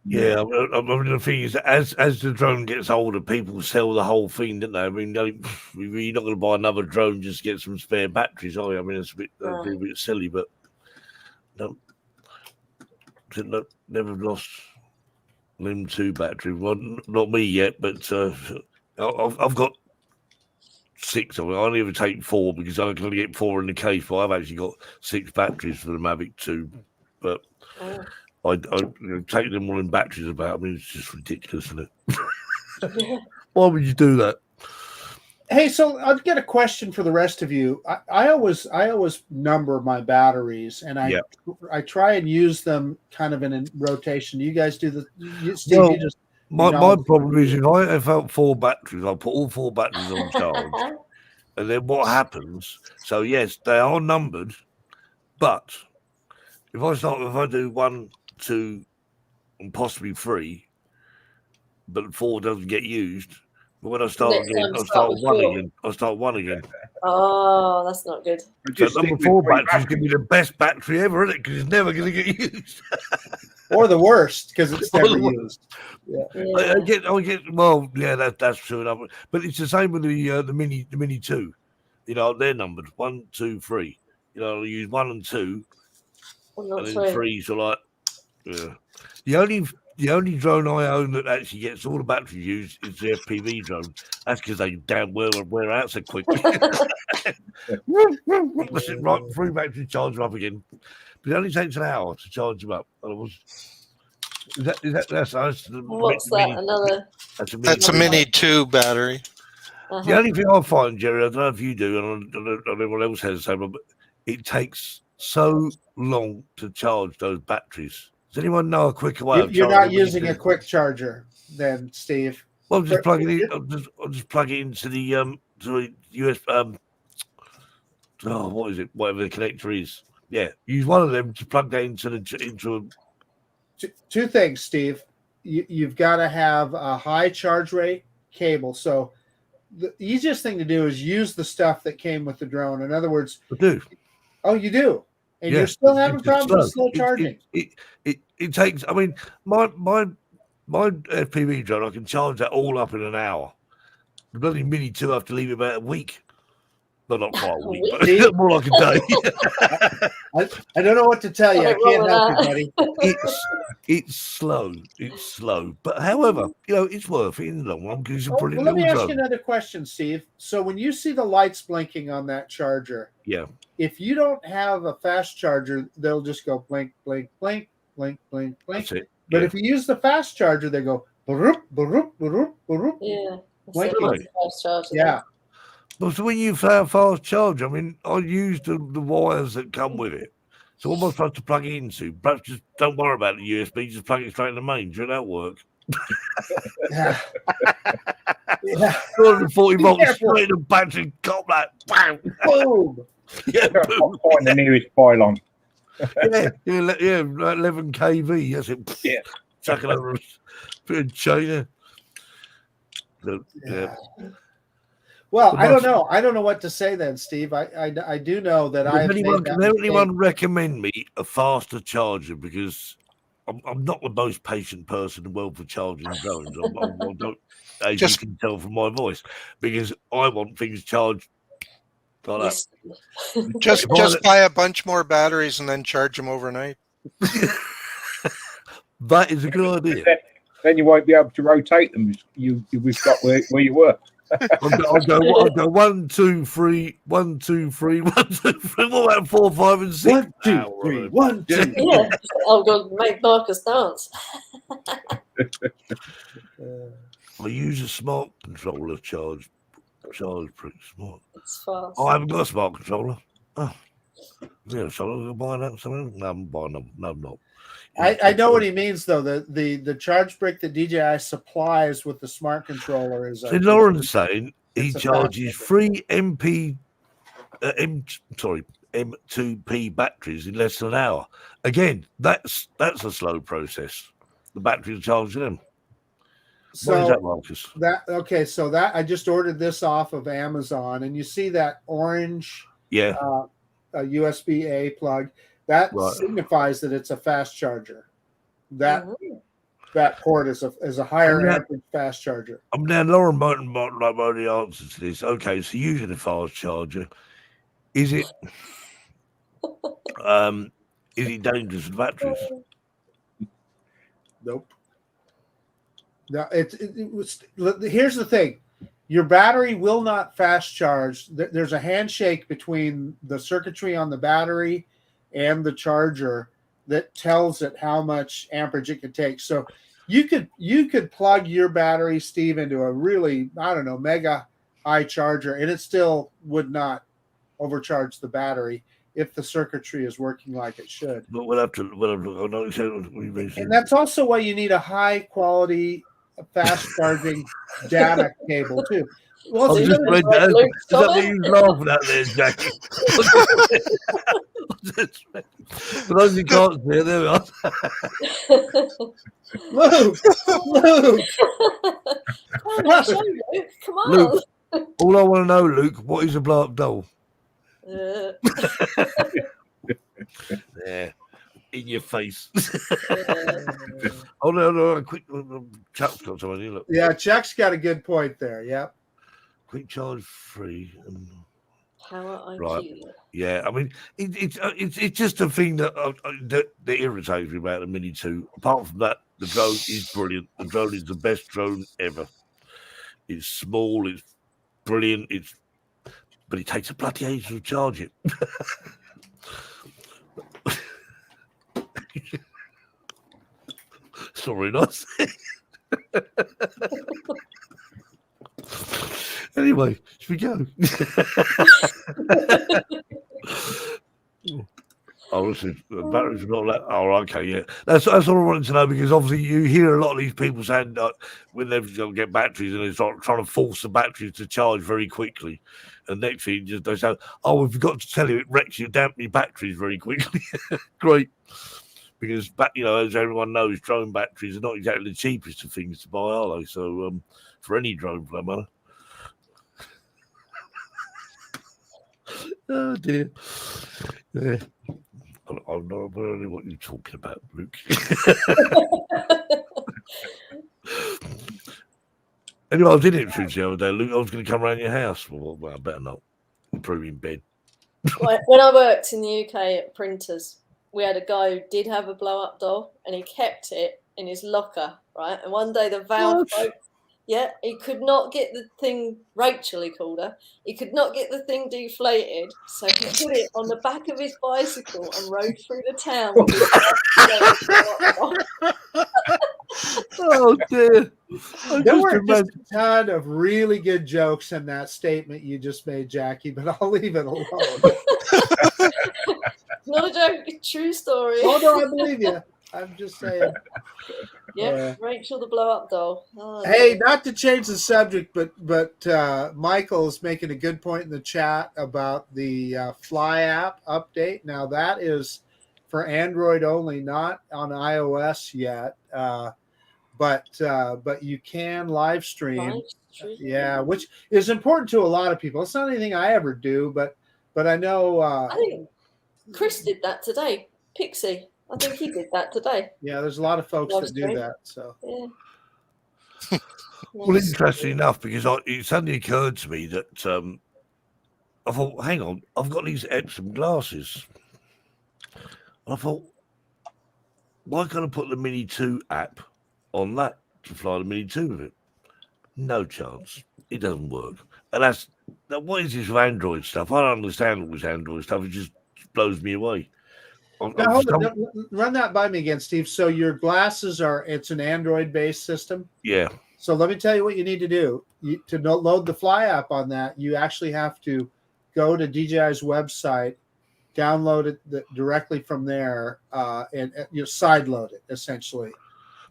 Yeah, I mean, the thing is, as the drone gets older, people sell the whole thing, don't they? I mean, you're not going to buy another drone just to get some spare batteries, are you? I mean, it's a bit silly, but no, never lost Lim 2 battery. Well, not me yet, but I've got 6 of them. I only ever take 4 because I can only get 4 in the case, but I've actually got 6 batteries for the Mavic 2. But I take them all in batteries about. I mean, it's just ridiculous, isn't it? Why would you do that? Hey, so I'll get a question for the rest of you. I always number my batteries, and I try and use them kind of in a rotation. You guys do Steve, my problem is if I have out 4 batteries, I put all 4 batteries on charge, and then what happens? So yes, they are numbered, but if I do 1, 2, and possibly 3, but 4 doesn't get used. But when I start again, I start 1 again. Oh, that's not good. So number 4 battery is going to be the best battery ever, isn't it? Because it's never going to get used. Or the worst, because it's never used. I get. Well, yeah, that's true enough. But it's the same with the Mini 2. They're numbered 1, 2, 3. I'll use 1 and 2, and then 3. So like, the only drone I own that actually gets all the batteries used is the FPV drone. That's because they damn well wear out so quickly. Right, 3 batteries, charge them up again. But it only takes an hour to charge them up. That's What's that? Another? That's a Mini 2 battery. The only thing I find, Gerry, I don't know if you do, and I don't know if anyone else has the same, but it takes so long to charge those batteries. Does anyone know a quicker way? You're not using a quick charger, then, Steve. Well, I'm just plugging it in. I'll just plug it into the USB. What is it? Whatever the connector is. Yeah, use one of them to plug that into a. 2 things, Steve. You've got to have a high charge rate cable. So the easiest thing to do is use the stuff that came with the drone. In other words, I do. Oh, you do? And you're still having it's just problems with slow charging. It takes. I mean, my FPV drone, I can charge that all up in an hour. The bloody Mini 2, I have to leave it about a week. Well, not quite a week, but more like a day. I don't know what to tell you. I can't help you, buddy. It's slow. It's slow. But however, it's worth it in the long run because it's a brilliant Let me little ask you drone. another question, Steve. So when you see the lights blinking on that charger, Yeah. if you don't have a fast charger, they'll just go blink, blink, blink, blink, blink, blink. That's it. But Yeah. if you use the fast charger, they go baroop, baroop, baroop, baroop. Yeah. Blinking. Yeah. But so when you fast charge, I mean, I use the wires that come with it. So what am I supposed to plug it into? Perhaps just don't worry about the USB, just plug it straight in the main. Does that work? Yeah. 240 volts straight in the battery, got that. Bam! Boom! Yeah, boom. Find the nearest pylon. yeah, 11 kV. That's it. Yeah. Chuck it over a bit of China. Yeah. Well, I don't know. I don't know what to say then, Steve. I do know that Can anyone recommend me a faster charger? Because I'm not the most patient person in the world for charging drones. I don't, as you can tell from my voice, because I want things charged like that. Just buy a bunch more batteries and then charge them overnight. That is a good idea. Then you won't be able to rotate them. We've got where you were. I'll go 1, 2, 3, 1, 2, 3, 1, 2, 3. What about 4, 5, and 6? 1, 2, 3, 1, 2. Yeah. I'll go make Marcus dance. I use a smart controller charge pretty smart. It's fast. I haven't got a smart controller. Oh, yeah, so I'm buy that something. No, I'm buying them. No, I'm not. I know what he means though. The charge brick that DJI supplies with the smart controller is. So Lauren's saying he charges 3 M2P batteries in less than an hour. Again, that's a slow process. The batteries charging them. So what is that, Marcus? So that I just ordered this off of Amazon, and you see that orange, a USB-A plug. That signifies that it's a fast charger. That port is a higher amperage fast charger. Now Lauren might know the answer to this. Okay, so using a fast charger, is it dangerous for the batteries? Nope. Now it was. Here's the thing: your battery will not fast charge. There's a handshake between the circuitry on the battery and the charger that tells it how much amperage it can take. So you could plug your battery, Steve, into a really, mega high charger, and it still would not overcharge the battery if the circuitry is working like it should. But we'll have to I know exactly what you mean. And that's also why you need a high quality, fast charging data cable too. Well, I've just read that. Is that what you laughing at there, Jackie? For those who can't see it, there we are. Luke! Come on. Luke, all I want to know, Luke, what is a blow up doll? Yeah, in your face. Oh no, quick. Chuck's got something. Look. Yeah, Chuck's got a good point there. Yep. Quick charge free. Power IQ. Right. Yeah, I mean, it's just a thing that irritates me about the Mini 2. Apart from that, the drone is brilliant. The drone is the best drone ever. It's small. It's brilliant. But it takes a bloody age to charge it. Sorry, not. Anyway, should we go? Oh, listen, the batteries are not that. Oh, okay, yeah. That's all I wanted to know, because obviously you hear a lot of these people saying when they're going to get batteries and they start trying to force the batteries to charge very quickly. And next thing, they say, "Oh, we forgot to tell you, it wrecks your batteries very quickly." Great. Because, as everyone knows, drone batteries are not exactly the cheapest of things to buy, are they? So, for any drone, for that matter. Oh, dear. Yeah. I'm not really what you're talking about, Luke. Anyway, I was in Ipswich the other day, Luke. I was going to come around your house. Well, I better not. I'm probably in bed. When I worked in the UK at printers, we had a guy who did have a blow-up doll, and he kept it in his locker, right? And one day the valve broke. Yeah, he could not get the thing. Rachel, he called her. He could not get the thing deflated, so he put it on the back of his bicycle and rode through the town with his Oh dear! There were just a ton of really good jokes in that statement you just made, Jackie, but I'll leave it alone. Not a joke, true story. Oh no, I believe you. I'm just saying. Yep, Rachel the blow-up doll. Oh, hey, not to change the subject, but Michael is making a good point in the chat about the Fly app update. Now that is for Android only, not on iOS yet. But you can live stream. Yeah, which is important to a lot of people. It's not anything I ever do, but I know. I think Chris did that today. Pixie. I think he did that today. Yeah, there's a lot of folks that do that. So yeah. Well, interesting enough, because it suddenly occurred to me that I thought, hang on, I've got these Epsom glasses. I thought, why can't I put the Mini 2 app on that to fly the Mini 2 with it? No chance. It doesn't work. And what is this with Android stuff? I don't understand all this Android stuff. It just blows me away. Now, run that by me again, Steve. So your glasses it's an Android-based system? Yeah. So let me tell you what you need to do. To load the Fly app on that, you actually have to go to DJI's website, download it directly from there, and you side load it, essentially.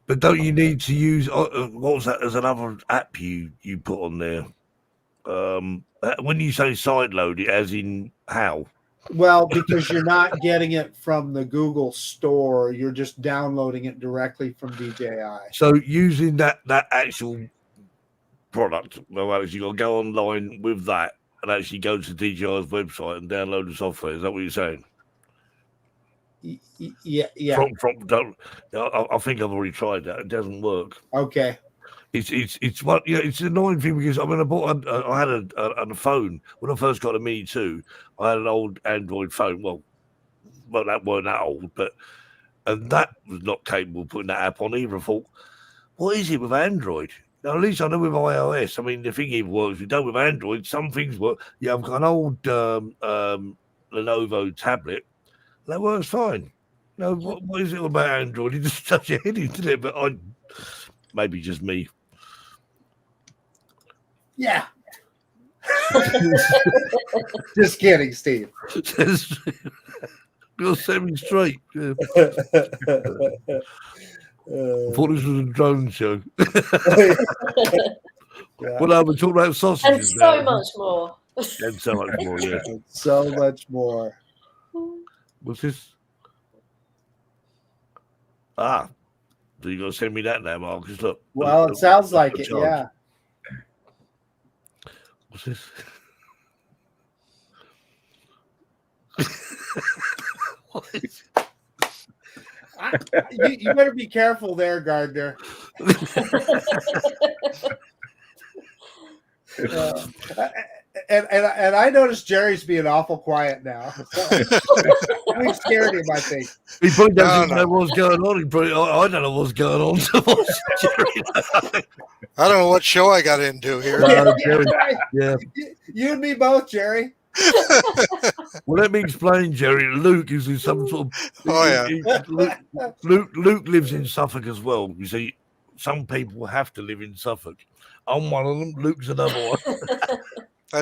But don't you need to use, what was that, as another app you put on there? When you say side load it, as in how? Well, because you're not getting it from the Google store, you're just downloading it directly from DJI. So using that actual product, well, actually, you got to go online with that and actually go to DJI's website and download the software. Is that what you're saying? Yeah. I think I've already tried that. It doesn't work. Okay. It's what it's an annoying thing because I mean I had a phone when I first got a Mini 2. I had an old Android phone. Well, that weren't that old, and that was not capable of putting that app on either. I thought, what is it with Android? Now, at least I know with iOS. I mean, the thing even works. We don't with Android. Some things work. Yeah, I've got an old Lenovo tablet. That works fine. No, what is it about Android? You just touch your head into it, but maybe just me. Yeah. Just kidding, Steve. You'll set me straight. Yeah. I thought this was a drone show. Well, we're talking about sausages. And so much more. And so much more, yeah. So much more. What's this? So you got to send me that now, Marcus. Look. Well, it sounds like it, yeah. What's this? What is it? You better be careful there, Gardner. And I noticed Jerry's being awful quiet now. We scared him, I think. He probably doesn't know what's going on. I don't know what's going on. I don't know what show I got into here. Yeah. You and me both, Jerry. Well, let me explain, Jerry. Luke is in some sort of. Luke lives in Suffolk as well. You see, some people have to live in Suffolk. I'm one of them. Luke's another one.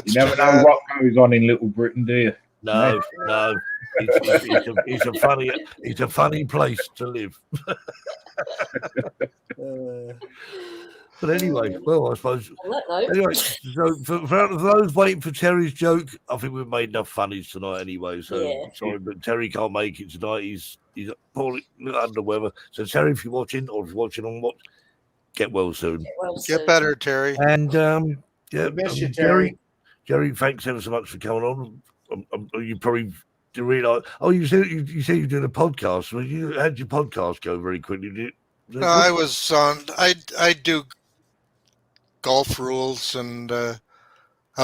You never know what goes on in Little Britain, do you? No. It's a funny place to live. But anyway, well, I suppose. Anyway, so for those waiting for Terry's joke, I think we've made enough funnies tonight anyway. So sorry, but Terry can't make it tonight. He's poorly under the weather. So Terry, if you're watching or if you're watching on what, get well soon. Get better, Terry. And miss you, Terry. Jerry, thanks ever so much for coming on. You probably to realise. Oh, you said you're doing a podcast. Well, how'd your podcast go very quickly? No, I was on. I do golf rules, and I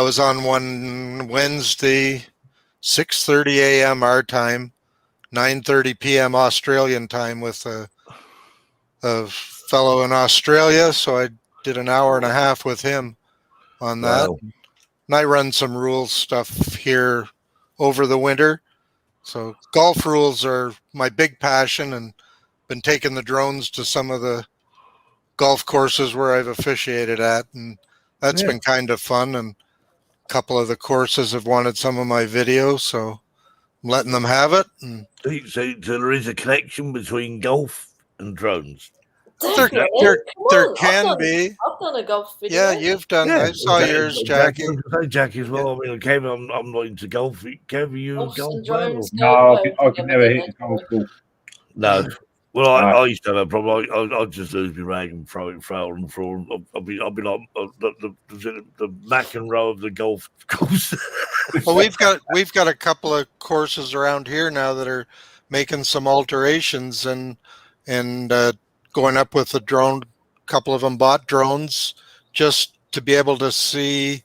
was on one Wednesday, 6:30 a.m. our time, 9:30 p.m. Australian time with a fellow in Australia. So I did an hour and a half with him on that. Wow. And I run some rules stuff here over the winter. So golf rules are my big passion, and been taking the drones to some of the golf courses where I've officiated at, and that's been kind of fun. And a couple of the courses have wanted some of my videos, so I'm letting them have it. And so there is a connection between golf and drones. There can be. I've done a golf video. Yeah, you've done. I saw yours, Jackie. Jackie as well. I mean, Kevin, I'm not into golf. Kevin, you a golf player? No, I could never hit the golf ball. No. Well, I used to have a problem. I'd just lose my rag and throw it on the floor. I'd be like the McEnroe of the golf course. Well, we've got a couple of courses around here now that are making some alterations and going up with the drone. A couple of them bought drones just to be able to see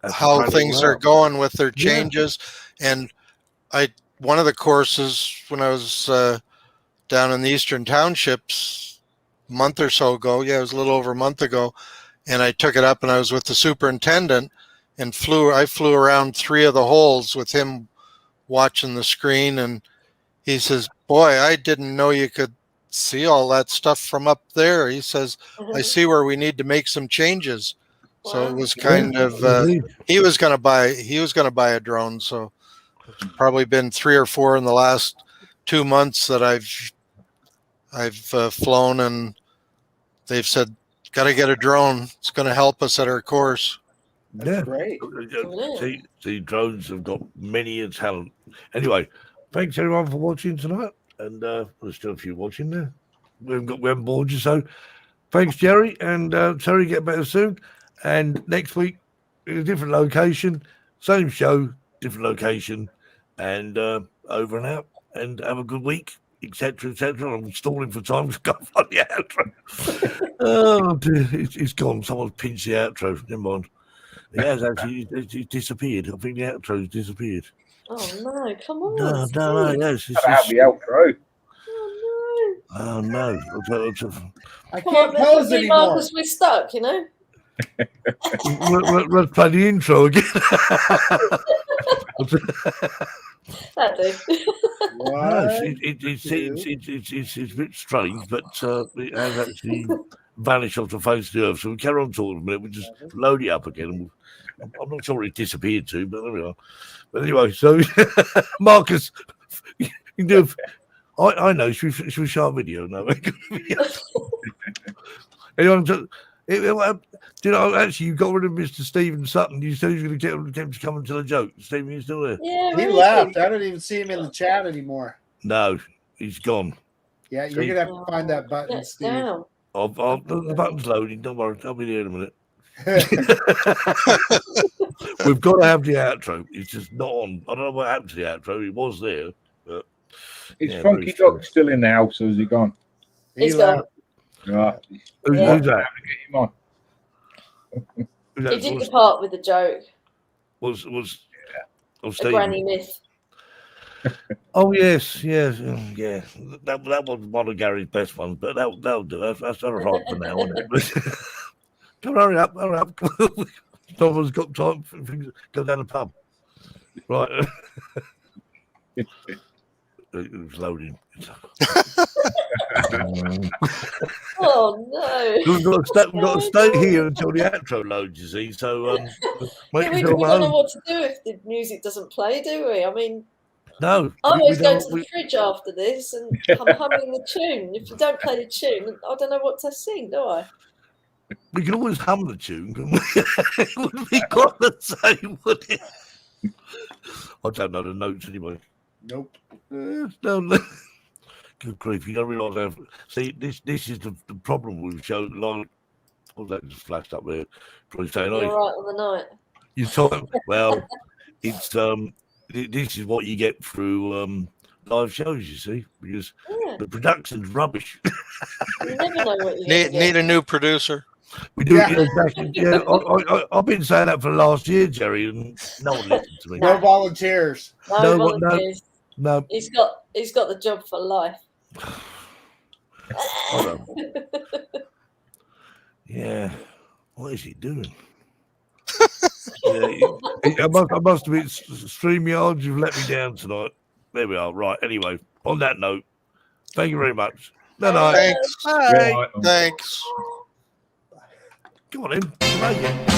how things are going with their changes. And one of the courses when I was down in the Eastern Townships a month or so ago. Yeah, it was a little over a month ago. And I took it up and I was with the superintendent and I flew around 3 of the holes with him watching the screen. And he says, boy, I didn't know you could see all that stuff from up there. He says, I see where we need to make some changes. So it was kind of, he was going to buy a drone. So it's probably been 3 or 4 in the last 2 months that I've flown, and they've said, got to get a drone. It's going to help us at our course. That's great. See, drones have got many a talent. Anyway, thanks everyone for watching tonight, and there's still a few watching there. We haven't bored you, so thanks, Gerry, and Terry. Get better soon. And next week in a different location, same show, different location, and over and out. And have a good week, etc., etc. I'm stalling for time to go find the outro. Oh dear, it's gone. Someone's pinched the outro. Never mind. It has actually. It's disappeared. I think the outro's disappeared. Oh no! Come on. No. Yes. Have the outro. Oh no! I can't pose anymore. Marcus, we're stuck. You know. Let's play the intro again. That do. It's a bit strange, but it has actually vanished off the face of the earth. So we carry on talking a minute. We just load it up again. I'm not sure it disappeared to, but there we are. But anyway, so Marcus, you can do. I know. Should we show a video? No. Anyone? Actually, you got rid of Mr. Stephen Sutton. You said he was going to get him to come and tell a joke. Stephen, you still there? Yeah, he left. I don't even see him in the chat anymore. No, he's gone. Yeah, you're going to have to find that button, Steve. Down. The button's loading. Don't worry. I'll be there in a minute. We've got to have the outro. It's just not on. I don't know what happened to the outro. It was there. But Is Funky Doc still in the house, or is he gone? He's gone. Right. Who's that? Get him on. He did depart with the joke. Was a granny myth. Oh yes. Yeah. That was one of Gary's best ones, but that'll do. That's all right for now, isn't it? Come on, hurry up. Someone's got time for things. Go down the pub. Right. It was loading. Oh no! We've got to stay here until the outro loads. You see, so we don't know what to do if the music doesn't play, do we? I mean, no. I always go to the fridge after this and I'm humming the tune. If you don't play the tune, I don't know what to sing, do I? We can always hum the tune, couldn't we? It wouldn't be quite the same, would it? I don't know the notes anyway. Nope. No. Good grief! You don't realise how. See, this is the problem with shows like. Oh, that just flashed up there. Probably saying, You're right on the night. You talk. Well, it's this is what you get through live shows, you see, because Yeah. the production's rubbish. You never know what you're going to Need get. a new producer. We do. Yeah. Exactly. Yeah, I've been saying that for the last year, Jerry, and no one listens to me. No volunteers. No No, volunteers. No. He's got the job for life. Yeah. What is he doing? I must have been StreamYard. You've let me down tonight. There we are. Right. Anyway, on that note, thank you very much. No. Thanks. Bye. Thanks. Come on in. Make it.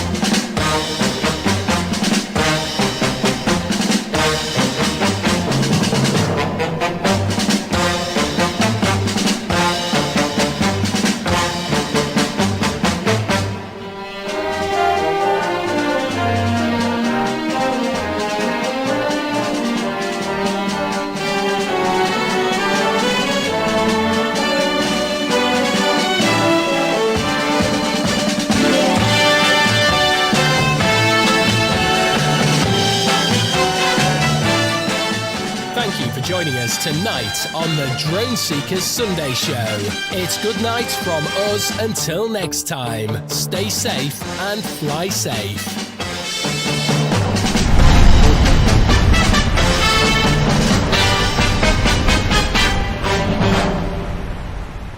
Thank you for joining us tonight on the Drone Seekers Sunday Show. It's good night from us until next time. Stay safe and fly safe.